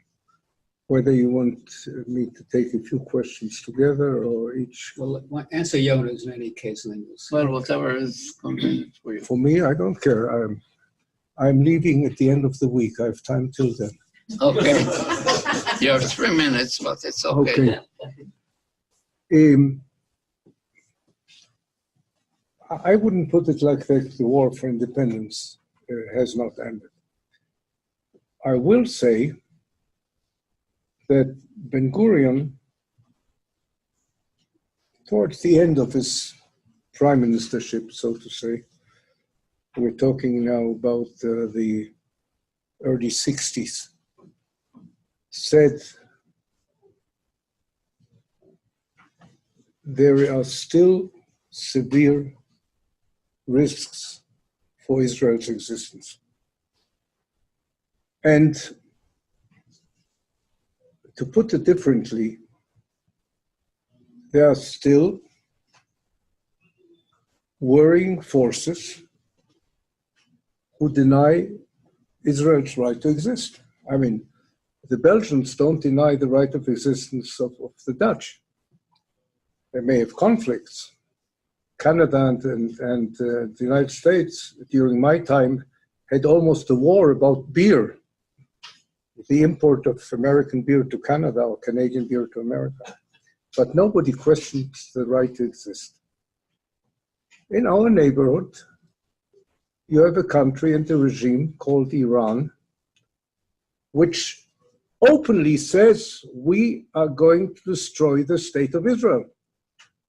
whether you want me to take a few questions together or each. Well, answer Yona's in any case, and then we'll see. Well, whatever is convenient for you. For me, I don't care. I'm leaving at the end of the week. I have time till then. Okay. You have 3 minutes, but it's okay. I wouldn't put it like that. The war for independence has not ended. I will say that Ben-Gurion, towards the end of his prime ministership, so to say, we're talking now about the early 60s, said there are still severe risks for Israel's existence. And to put it differently, there are still worrying forces who deny Israel's right to exist. I mean, the Belgians don't deny the right of existence of the Dutch. They may have conflicts. Canada and the United States, during my time, had almost a war about beer, the import of American beer to Canada or Canadian beer to America. But nobody questions the right to exist. In our neighborhood, you have a country and a regime called Iran, which openly says we are going to destroy the state of Israel.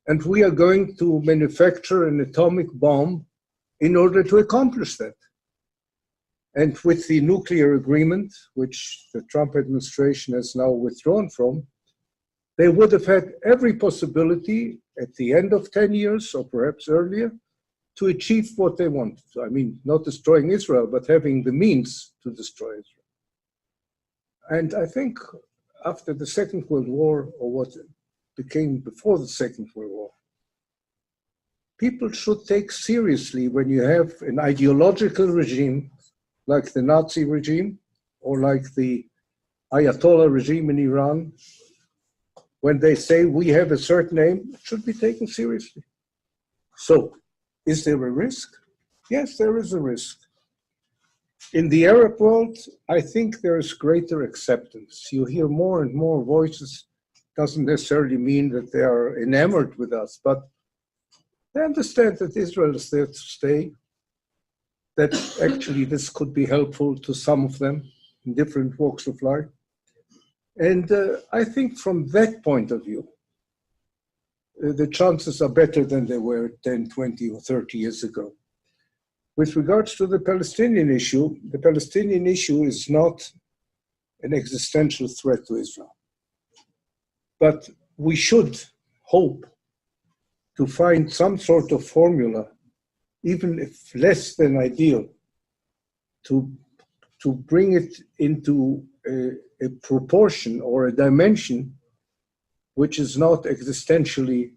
And we are going to manufacture an atomic bomb in order to accomplish that. And with the nuclear agreement, which the Trump administration has now withdrawn from, they would have had every possibility at the end of 10 years, or perhaps earlier, to achieve what they wanted. I mean, not destroying Israel, but having the means to destroy Israel. And I think after the Second World War, or what became before the Second World War, people should take seriously when you have an ideological regime like the Nazi regime or like the Ayatollah regime in Iran. When they say we have a certain aim, it should be taken seriously. So, is there a risk? Yes, there is a risk. In the Arab world, I think there is greater acceptance. You hear more and more voices. Doesn't necessarily mean that they are enamored with us, but they understand that Israel is there to stay, that actually this could be helpful to some of them in different walks of life. And I think from that point of view, the chances are better than they were 10, 20, or 30 years ago. With regards to the Palestinian issue is not an existential threat to Israel. But we should hope to find some sort of formula, even if less than ideal, to to bring it into a proportion or a dimension which is not existentially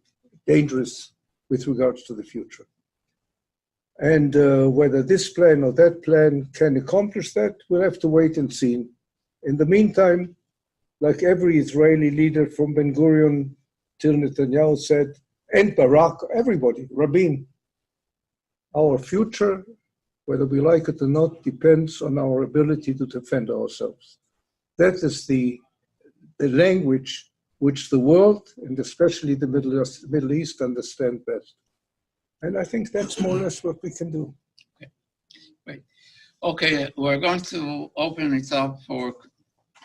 dangerous with regards to the future. And whether this plan or that plan can accomplish that, we'll have to wait and see. In the meantime, like every Israeli leader from Ben-Gurion till Netanyahu said, and Barak, everybody, Rabin, our future, whether we like it or not, depends on our ability to defend ourselves. That is the language which the world, and especially the Middle East, understand best. And I think that's more or less what we can do. Okay, great. Okay, we're going to open it up for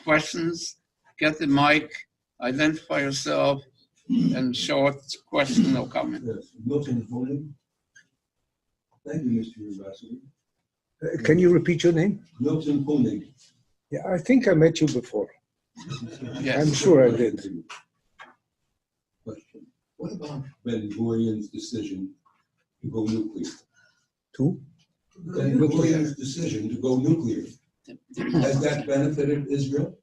questions. Get the mic, identify yourself, and short question or comment. Yes, Milton Holding. Thank you, Mr. Ambassador. Can you repeat your name? Milton Holding. Yeah, I think I met you before. Yes. I'm sure I did. Question. What about Ben-Gurion's decision to go nuclear? Two? Ben-Gurion's decision to go nuclear. Has that benefited Israel?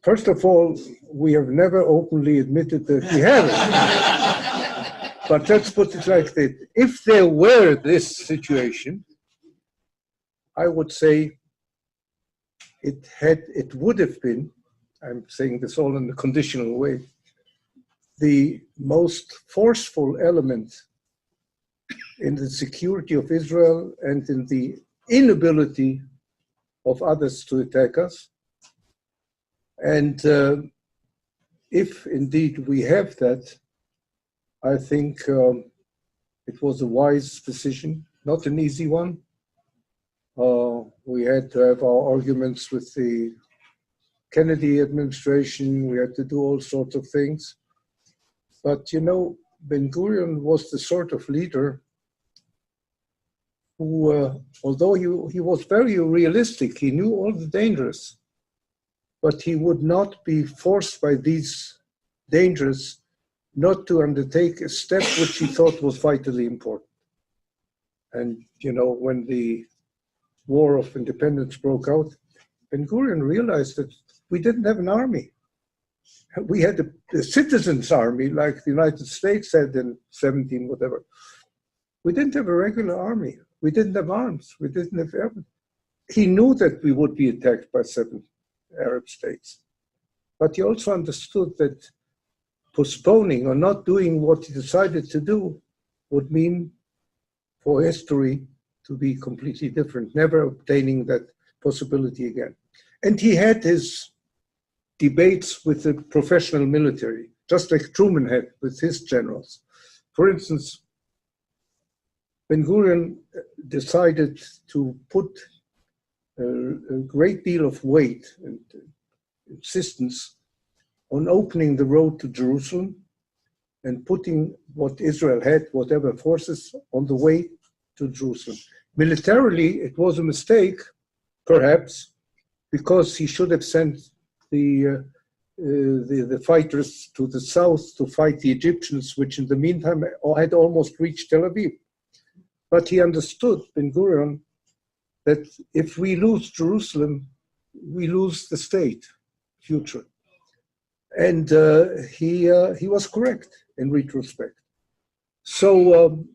First of all, we have never openly admitted that we have it. But let's put it like this. If there were this situation, I would say it would have been, I'm saying this all in a conditional way, the most forceful element in the security of Israel and in the inability of others to attack us. And if indeed we have that, I think it was a wise decision, not an easy one. We had to have our arguments with the Kennedy administration. We had to do all sorts of things. But, you know, Ben-Gurion was the sort of leader who, although he was very realistic, he knew all the dangers, but he would not be forced by these dangers not to undertake a step which he thought was vitally important. And, you know, when the War of Independence broke out, Ben-Gurion realized that we didn't have an army. We had a citizens' army, like the United States had in 17, whatever. We didn't have a regular army. We didn't have arms. We didn't have everything. He knew that we would be attacked by 7 Arab states. But he also understood that postponing or not doing what he decided to do would mean for history to be completely different, never obtaining that possibility again. And he had his debates with the professional military, just like Truman had with his generals. For instance, Ben-Gurion decided to put a great deal of weight and insistence on opening the road to Jerusalem and putting what Israel had, whatever forces, on the way to Jerusalem. Militarily, it was a mistake, perhaps, because he should have sent the fighters to the south to fight the Egyptians, which in the meantime had almost reached Tel Aviv. But he understood, Ben-Gurion, that if we lose Jerusalem, we lose the state future. And he was correct in retrospect. So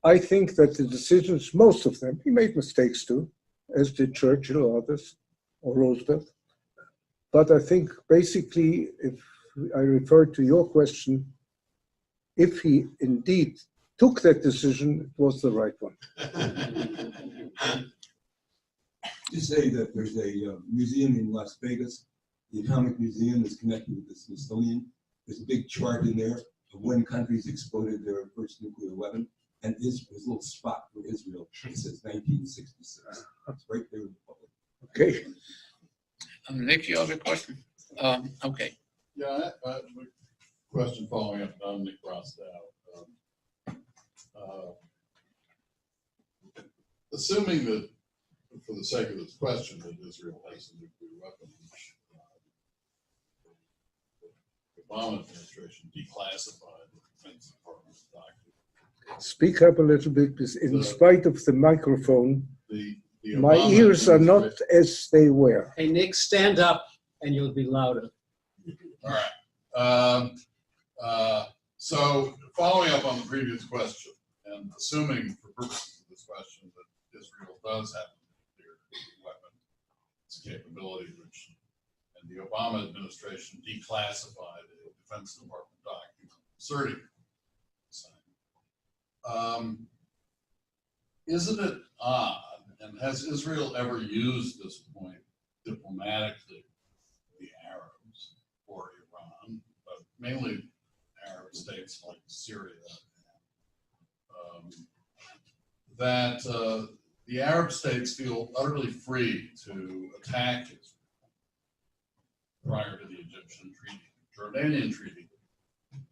I think that the decisions, most of them, he made mistakes too, as did Churchill or others, or Roosevelt. But I think basically, if I refer to your question, if he indeed took that decision, it was the right one. You say that there's a museum in Las Vegas. The Atomic Museum is connected with the Smithsonian. There's a big chart in there of when countries exploded their first nuclear weapon. And there's a little spot for Israel. It says 1966. It's right there in the public. Okay. Nick, you have a question? Okay. Yeah, question following up on Nick Rostow. Assuming that, for the sake of this question, that Israel has a nuclear weapon, which the Obama administration declassified the Defense Department's document, Speak up a little bit, because in spite of the microphone, The my Obama ears are not administration- as they were. Hey, Nick, stand up and you'll be louder. All right. So following up on the previous question, and assuming for purposes of this question that Israel does have a nuclear weapon, its capability, which, and the Obama administration declassified a Defense Department document asserting isn't it odd, and has Israel ever used this point diplomatically, the Arabs or Iran, but mainly Arab states like Syria, that the Arab states feel utterly free to attack Israel prior to the Egyptian treaty, Jordanian treaty,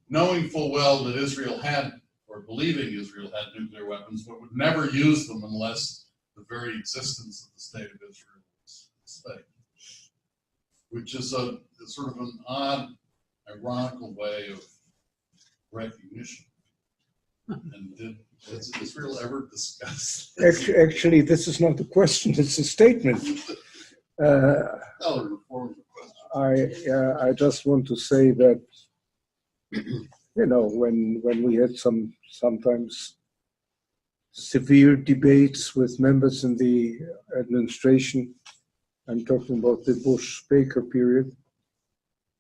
knowing full well that Israel had, or believing Israel had nuclear weapons, but would never use them unless the very existence of the state of Israel was at stake, which is a sort of an odd, ironical way of recognition. And has Israel ever discussed this? Actually, this is not a question, it's a statement. I just want to say that, you know, when we had sometimes severe debates with members in the administration, I'm talking about the Bush-Baker period,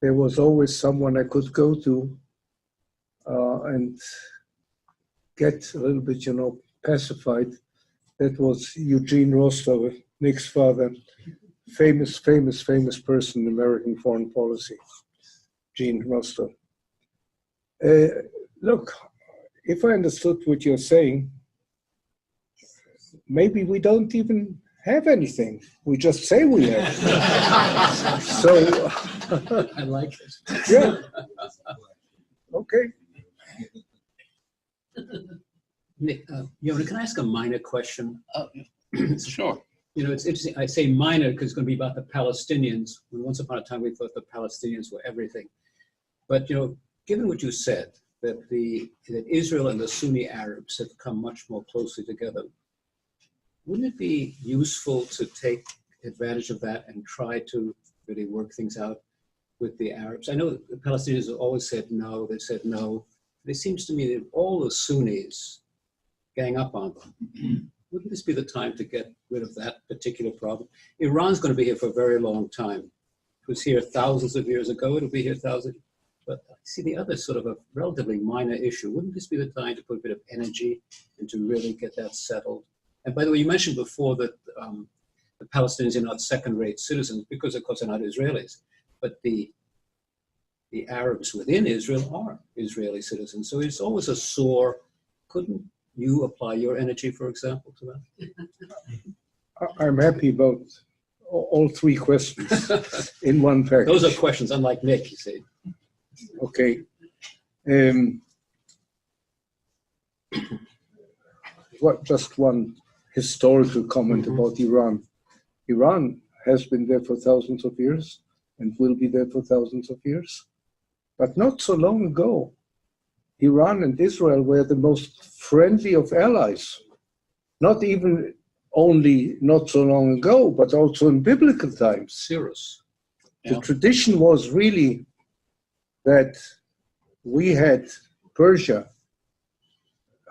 there was always someone I could go to and get a little bit, you know, pacified. That was Eugene Rostov, Nick's father, famous person in American foreign policy, Gene Rostov. Look, if I understood what you're saying, maybe we don't even have anything. We just say we have. So, I like it. yeah. Okay. Nick, Yonah, can I ask a minor question? Sure. You know, it's interesting. I say minor because it's going to be about the Palestinians. Once upon a time, we thought the Palestinians were everything. But, you know, given what you said, that Israel and the Sunni Arabs have come much more closely together, wouldn't it be useful to take advantage of that and try to really work things out with the Arabs? I know the Palestinians have always said no, they said no. But it seems to me that all the Sunnis gang up on them. Wouldn't this be the time to get rid of that particular problem? Iran's going to be here for a very long time. It was here thousands of years ago, it'll be here thousands. But I see the other sort of a relatively minor issue. Wouldn't this be the time to put a bit of energy and to really get that settled? And by the way, you mentioned before that the Palestinians are not second-rate citizens because, of course, they're not Israelis. But the Arabs within Israel are Israeli citizens. So it's always a sore. Couldn't you apply your energy, for example, to that? I'm happy about all three questions in one package. Those are questions, unlike Nick, you see. Okay. Just one historical comment about Iran. Iran has been there for thousands of years and will be there for thousands of years. But not so long ago, Iran and Israel were the most friendly of allies. Not even only not so long ago, but also in biblical times. Cyrus. The tradition was really that we had Persia,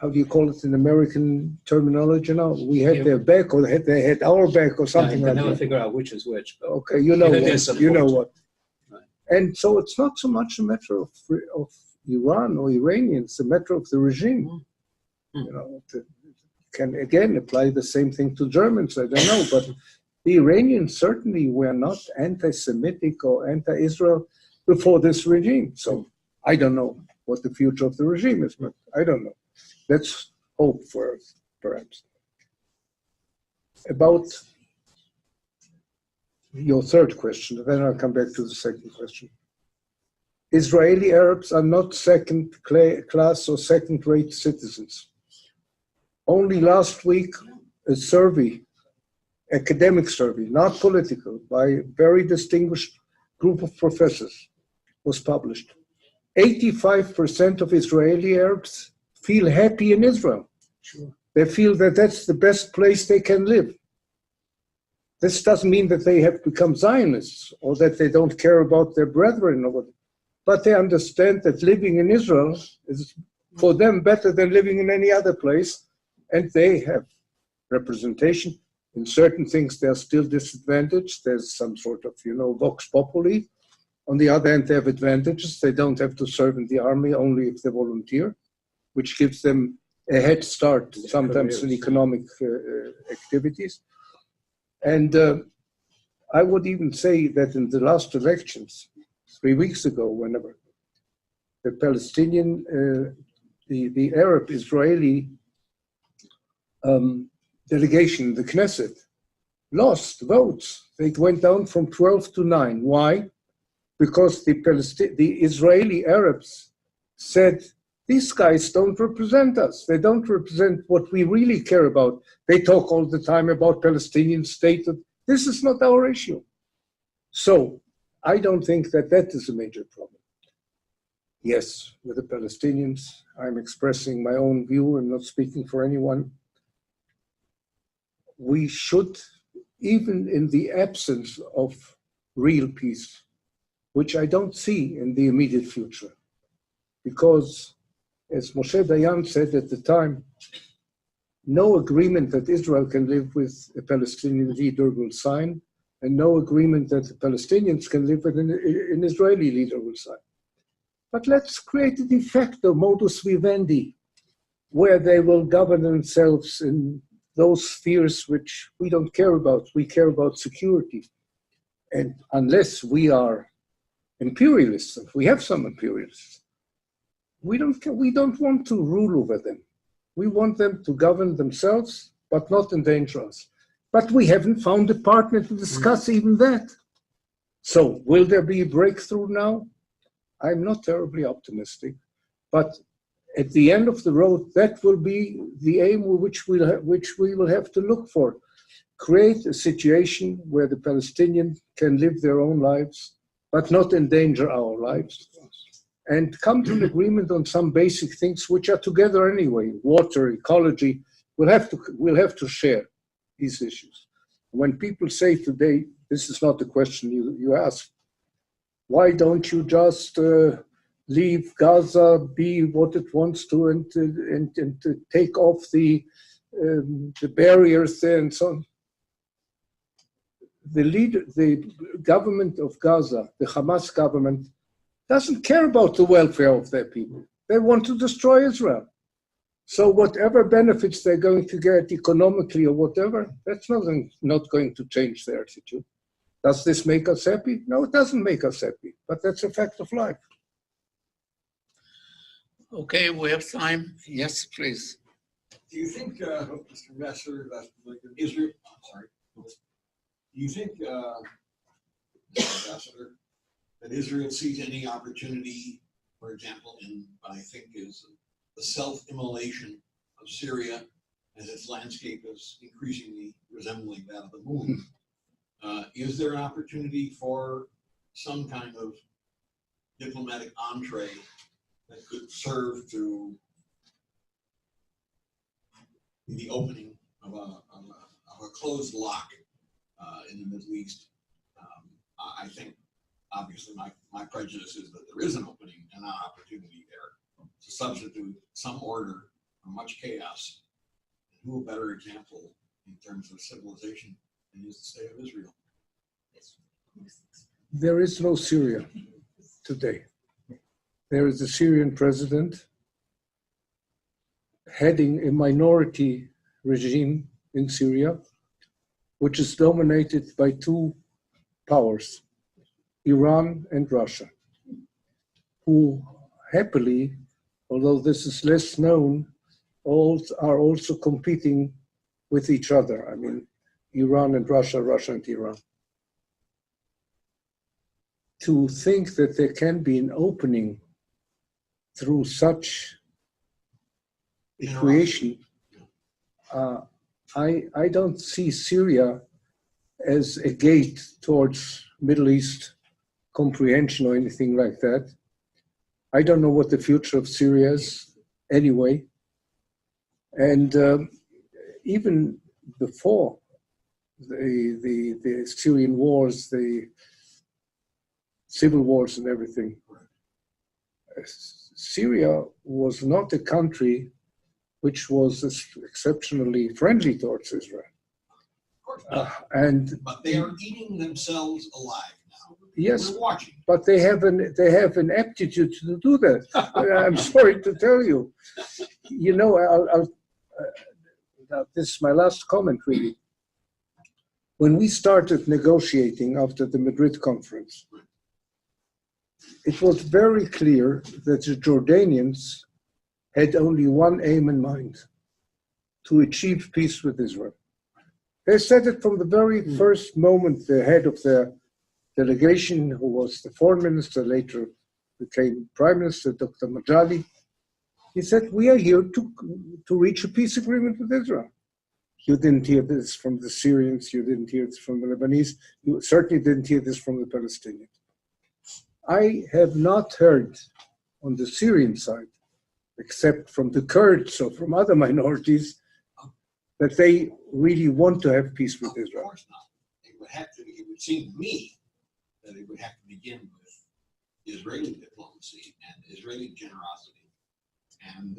how do you call it in American terminology now? We had their back, or they had our back, or something You like can never that. figure out which is which. But Okay, you know It what, is you know important. what. Right. And so it's not so much a matter of Iran or Iranians, it's a matter of the regime. Mm. You know, can again apply the same thing to Germans, I don't know, but the Iranians certainly were not anti-Semitic or anti-Israel before this regime. So I don't know what the future of the regime is, but I don't know. Let's hope for it, perhaps. About your third question, then I'll come back to the second question. Israeli Arabs are not second class or second-rate citizens. Only last week, a survey, academic survey, not political, by a very distinguished group of professors was published. 85% of Israeli Arabs feel happy in Israel. Sure. They feel that that's the best place they can live. This doesn't mean that they have become Zionists or that they don't care about their brethren, or whatever, but they understand that living in Israel is for them better than living in any other place, and they have representation. In certain things, they are still disadvantaged. There's some sort of, vox populi. On the other hand, they have advantages. They don't have to serve in the army only if they volunteer, which gives them a head start sometimes in economic activities. And I would even say that in the last elections, 3 weeks ago, whenever, the Palestinian, the Arab-Israeli delegation, the Knesset, lost votes. They went down from 12 to 9. Why? Because the Israeli Arabs said, these guys don't represent us. They don't represent what we really care about. They talk all the time about Palestinian state. This is not our issue. So I don't think that that is a major problem. Yes, with the Palestinians, I'm expressing my own view and not speaking for anyone. We should, even in the absence of real peace, which I don't see in the immediate future, because as Moshe Dayan said at the time, no agreement that Israel can live with a Palestinian leader will sign, and no agreement that the Palestinians can live with an Israeli leader will sign. But let's create a de facto modus vivendi, where they will govern themselves in those spheres which we don't care about. We care about security. And unless we are imperialists, if we have some imperialists, we don't want to rule over them. We want them to govern themselves, but not endanger us. But we haven't found a partner to discuss even that. So will there be a breakthrough now? I'm not terribly optimistic, but at the end of the road, that will be the aim which we will have to look for. Create a situation where the Palestinians can live their own lives, but not endanger our lives, and come to an agreement on some basic things which are together anyway. Water, ecology, we'll have to share these issues. When people say today, this is not the question you asked, why don't you just leave Gaza be what it wants to and to take off the barriers there and so on? The government of Gaza, the Hamas government, doesn't care about the welfare of their people. They want to destroy Israel. So whatever benefits they're going to get economically or whatever, that's not going to change their attitude. Does this make us happy? No, it doesn't make us happy, but that's a fact of life. Okay, we have time. Yes, please. Do you think, Mr. Messer, that Israel, do you think, Mr. Ambassador, that Israel sees any opportunity, for example, in what I think is the self-immolation of Syria as its landscape is increasingly resembling that of the moon? Is there an opportunity for some kind of diplomatic entree that could serve to the opening of a closed lock in the Middle East? I think, obviously, my prejudice is that there is an opening and an opportunity there to substitute some order for much chaos. And who a better example in terms of civilization than is the state of Israel? There is no Syria today. There is a Syrian president heading a minority regime in Syria, which is dominated by two powers, Iran and Russia, who happily, although this is less known, are also competing with each other. I mean, Iran and Russia, Russia and Iran. To think that there can be an opening through such equation, I don't see Syria as a gate towards Middle East comprehension or anything like that. I don't know what the future of Syria is anyway. And even before the Syrian wars, the civil wars and everything, Syria was not a country which was exceptionally friendly towards Israel. But they are eating themselves alive now. Yes, We're watching. but they have an aptitude to do that. I'm sorry to tell you. You know, this is my last comment, really. When we started negotiating after the Madrid conference, it was very clear that the Jordanians had only one aim in mind: to achieve peace with Israel. They said it from the very first moment. The head of the delegation, who was the foreign minister, later became prime minister, Dr. Majali, he said, we are here to reach a peace agreement with Israel. You didn't hear this from the Syrians, you didn't hear this from the Lebanese, you certainly didn't hear this from the Palestinians. I have not heard on the Syrian side, except from the Kurds or from other minorities, that they really want to have peace with Israel. Of course not. It would seem to me that it would have to begin with Israeli diplomacy and Israeli generosity. And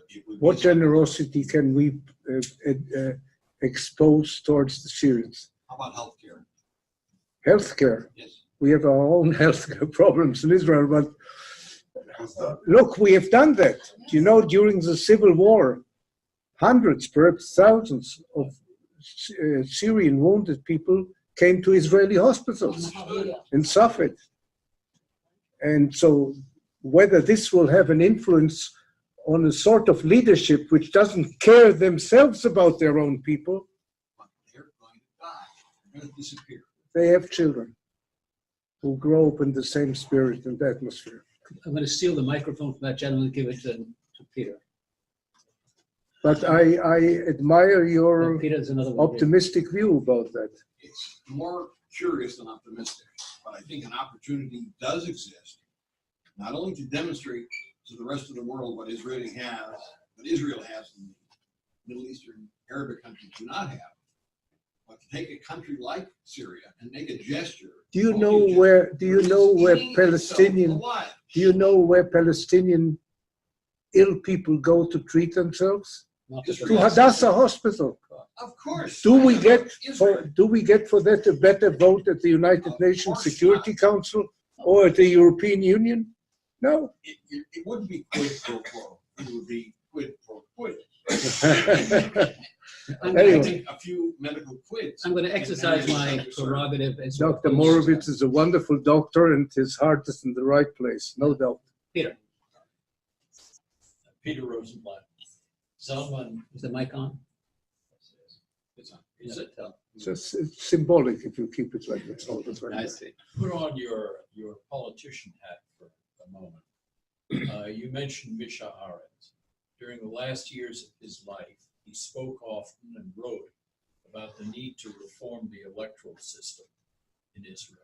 it would What be generosity can we expose towards the Syrians? How about healthcare? Healthcare. Yes. We have our own healthcare problems in Israel, but look, we have done that. You know, during the civil war, hundreds, perhaps thousands of Syrian wounded people came to Israeli hospitals and suffered. And so whether this will have an influence on a sort of leadership which doesn't care themselves about their own people, But they're going to die. They're going to disappear. they have children who grow up in the same spirit and atmosphere. I'm going to steal the microphone from that gentleman and give it to Peter. But I admire your Peter's another one. optimistic view about that. It's more curious than optimistic, but I think an opportunity does exist, not only to demonstrate to the rest of the world what Israel has and the Middle Eastern Arabic countries do not have, but to take a country like Syria and make a gesture. Do you know where Palestinian ill people go to treat themselves? Not Israel. To Hadassah Hospital. Of course. Do we get Israel. for that a better vote at the United Nations course Security Council or at the European Union? No. It wouldn't be quid pro quo. It would be quid pro quid. Anyway. I think a few medical quids. I'm going to exercise my prerogative as Dr. Morovitz is a wonderful doctor and his heart is in the right place, no doubt. Peter, Peter Rosenblatt. Zalman, is the mic on? It's on. is it? It's symbolic if you keep it like this all the time. I see. Put on your politician hat for a moment. You mentioned Misha Aretz. During the last years of his life, he spoke often and wrote about the need to reform the electoral system in Israel.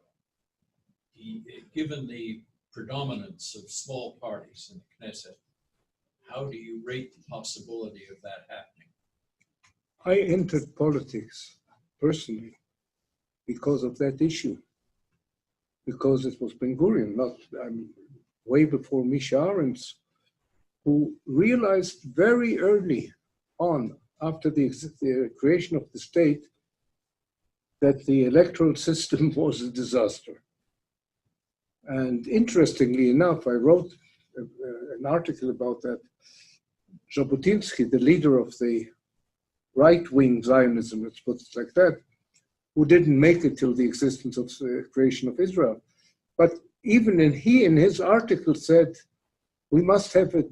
Given the predominance of small parties in the Knesset, how do you rate the possibility of that happening? I entered politics personally because of that issue, because it was Ben-Gurion, way before Misha Aretz, who realized very early on, after the creation of the state, that the electoral system was a disaster. And interestingly enough, I wrote an article about that. Jabotinsky, the leader of the right-wing Zionism, let's put it like that, who didn't make it till the existence of the creation of Israel. But even in his article said, we must have a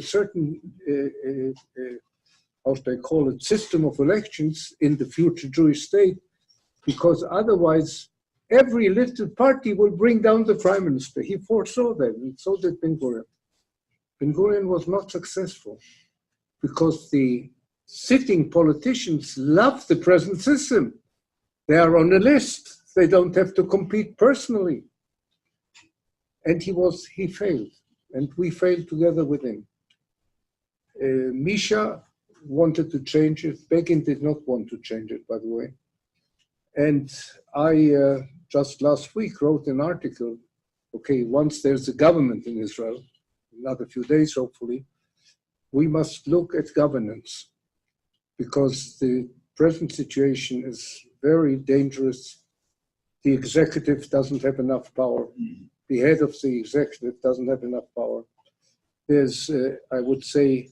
certain, how should I call it, system of elections in the future Jewish state, because otherwise every little party will bring down the prime minister. He foresaw that, and so did Ben-Gurion. Ben-Gurion was not successful because the sitting politicians love the present system. They are on a list. They don't have to compete personally. And he failed, and we failed together with him. Misha wanted to change it. Begin did not want to change it, by the way. And I just last week wrote an article. Okay, once there's a government in Israel, another few days hopefully, we must look at governance, because the present situation is very dangerous. The executive doesn't have enough power. The head of the executive doesn't have enough power. There's, I would say,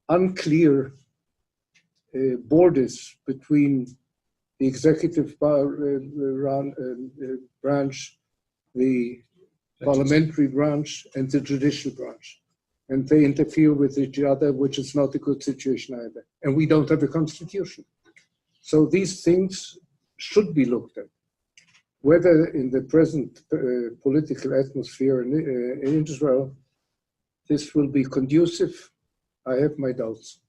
unclear borders between the executive branch, the parliamentary branch, and the judicial branch. And they interfere with each other, which is not a good situation either. And we don't have a constitution. So these things should be looked at. Whether in the present political atmosphere in Israel, this will be conducive, I have my doubts.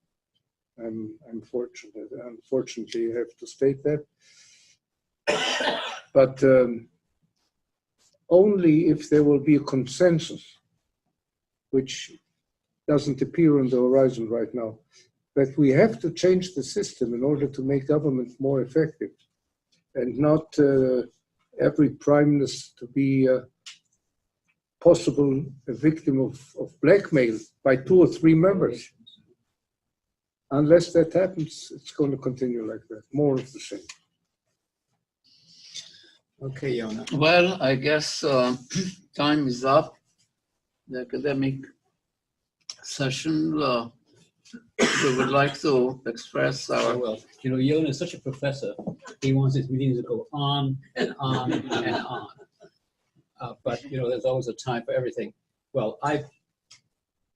Unfortunately, I have to state that. But only if there will be a consensus, which doesn't appear on the horizon right now, that we have to change the system in order to make government more effective, and not every prime minister to be possible a victim of blackmail by 2 or 3 members. Unless that happens, it's going to continue like that, more of the same. Okay, Yona. Well, I guess time is up. The academic session, we would like to express our... Well, you know, Yona is such a professor. He wants his meetings to go on and on and on. But, you know, there's always a time for everything. Well,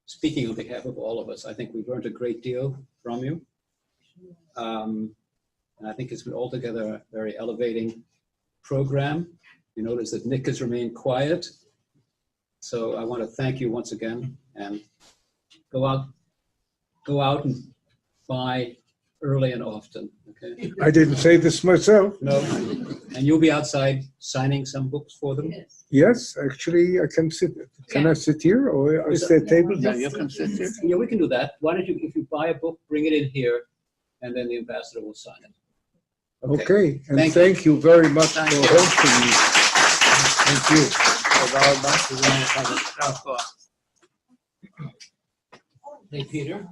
speaking on behalf of all of us, I think we've learned a great deal from you. And I think it's been altogether a very elevating program. You notice that Nick has remained quiet. So I want to thank you once again, and go out and buy early and often, okay? I didn't say this myself. No, and you'll be outside signing some books for them? Yes, actually, I can sit. Can I sit here, or is there a table? Yeah, you can sit here. Yeah, we can do that. Why don't you, if you buy a book, bring it in here, and then the ambassador will sign it. Okay, and Thank thank you very much for Thank you. hosting me. Thank you. Hey, Peter.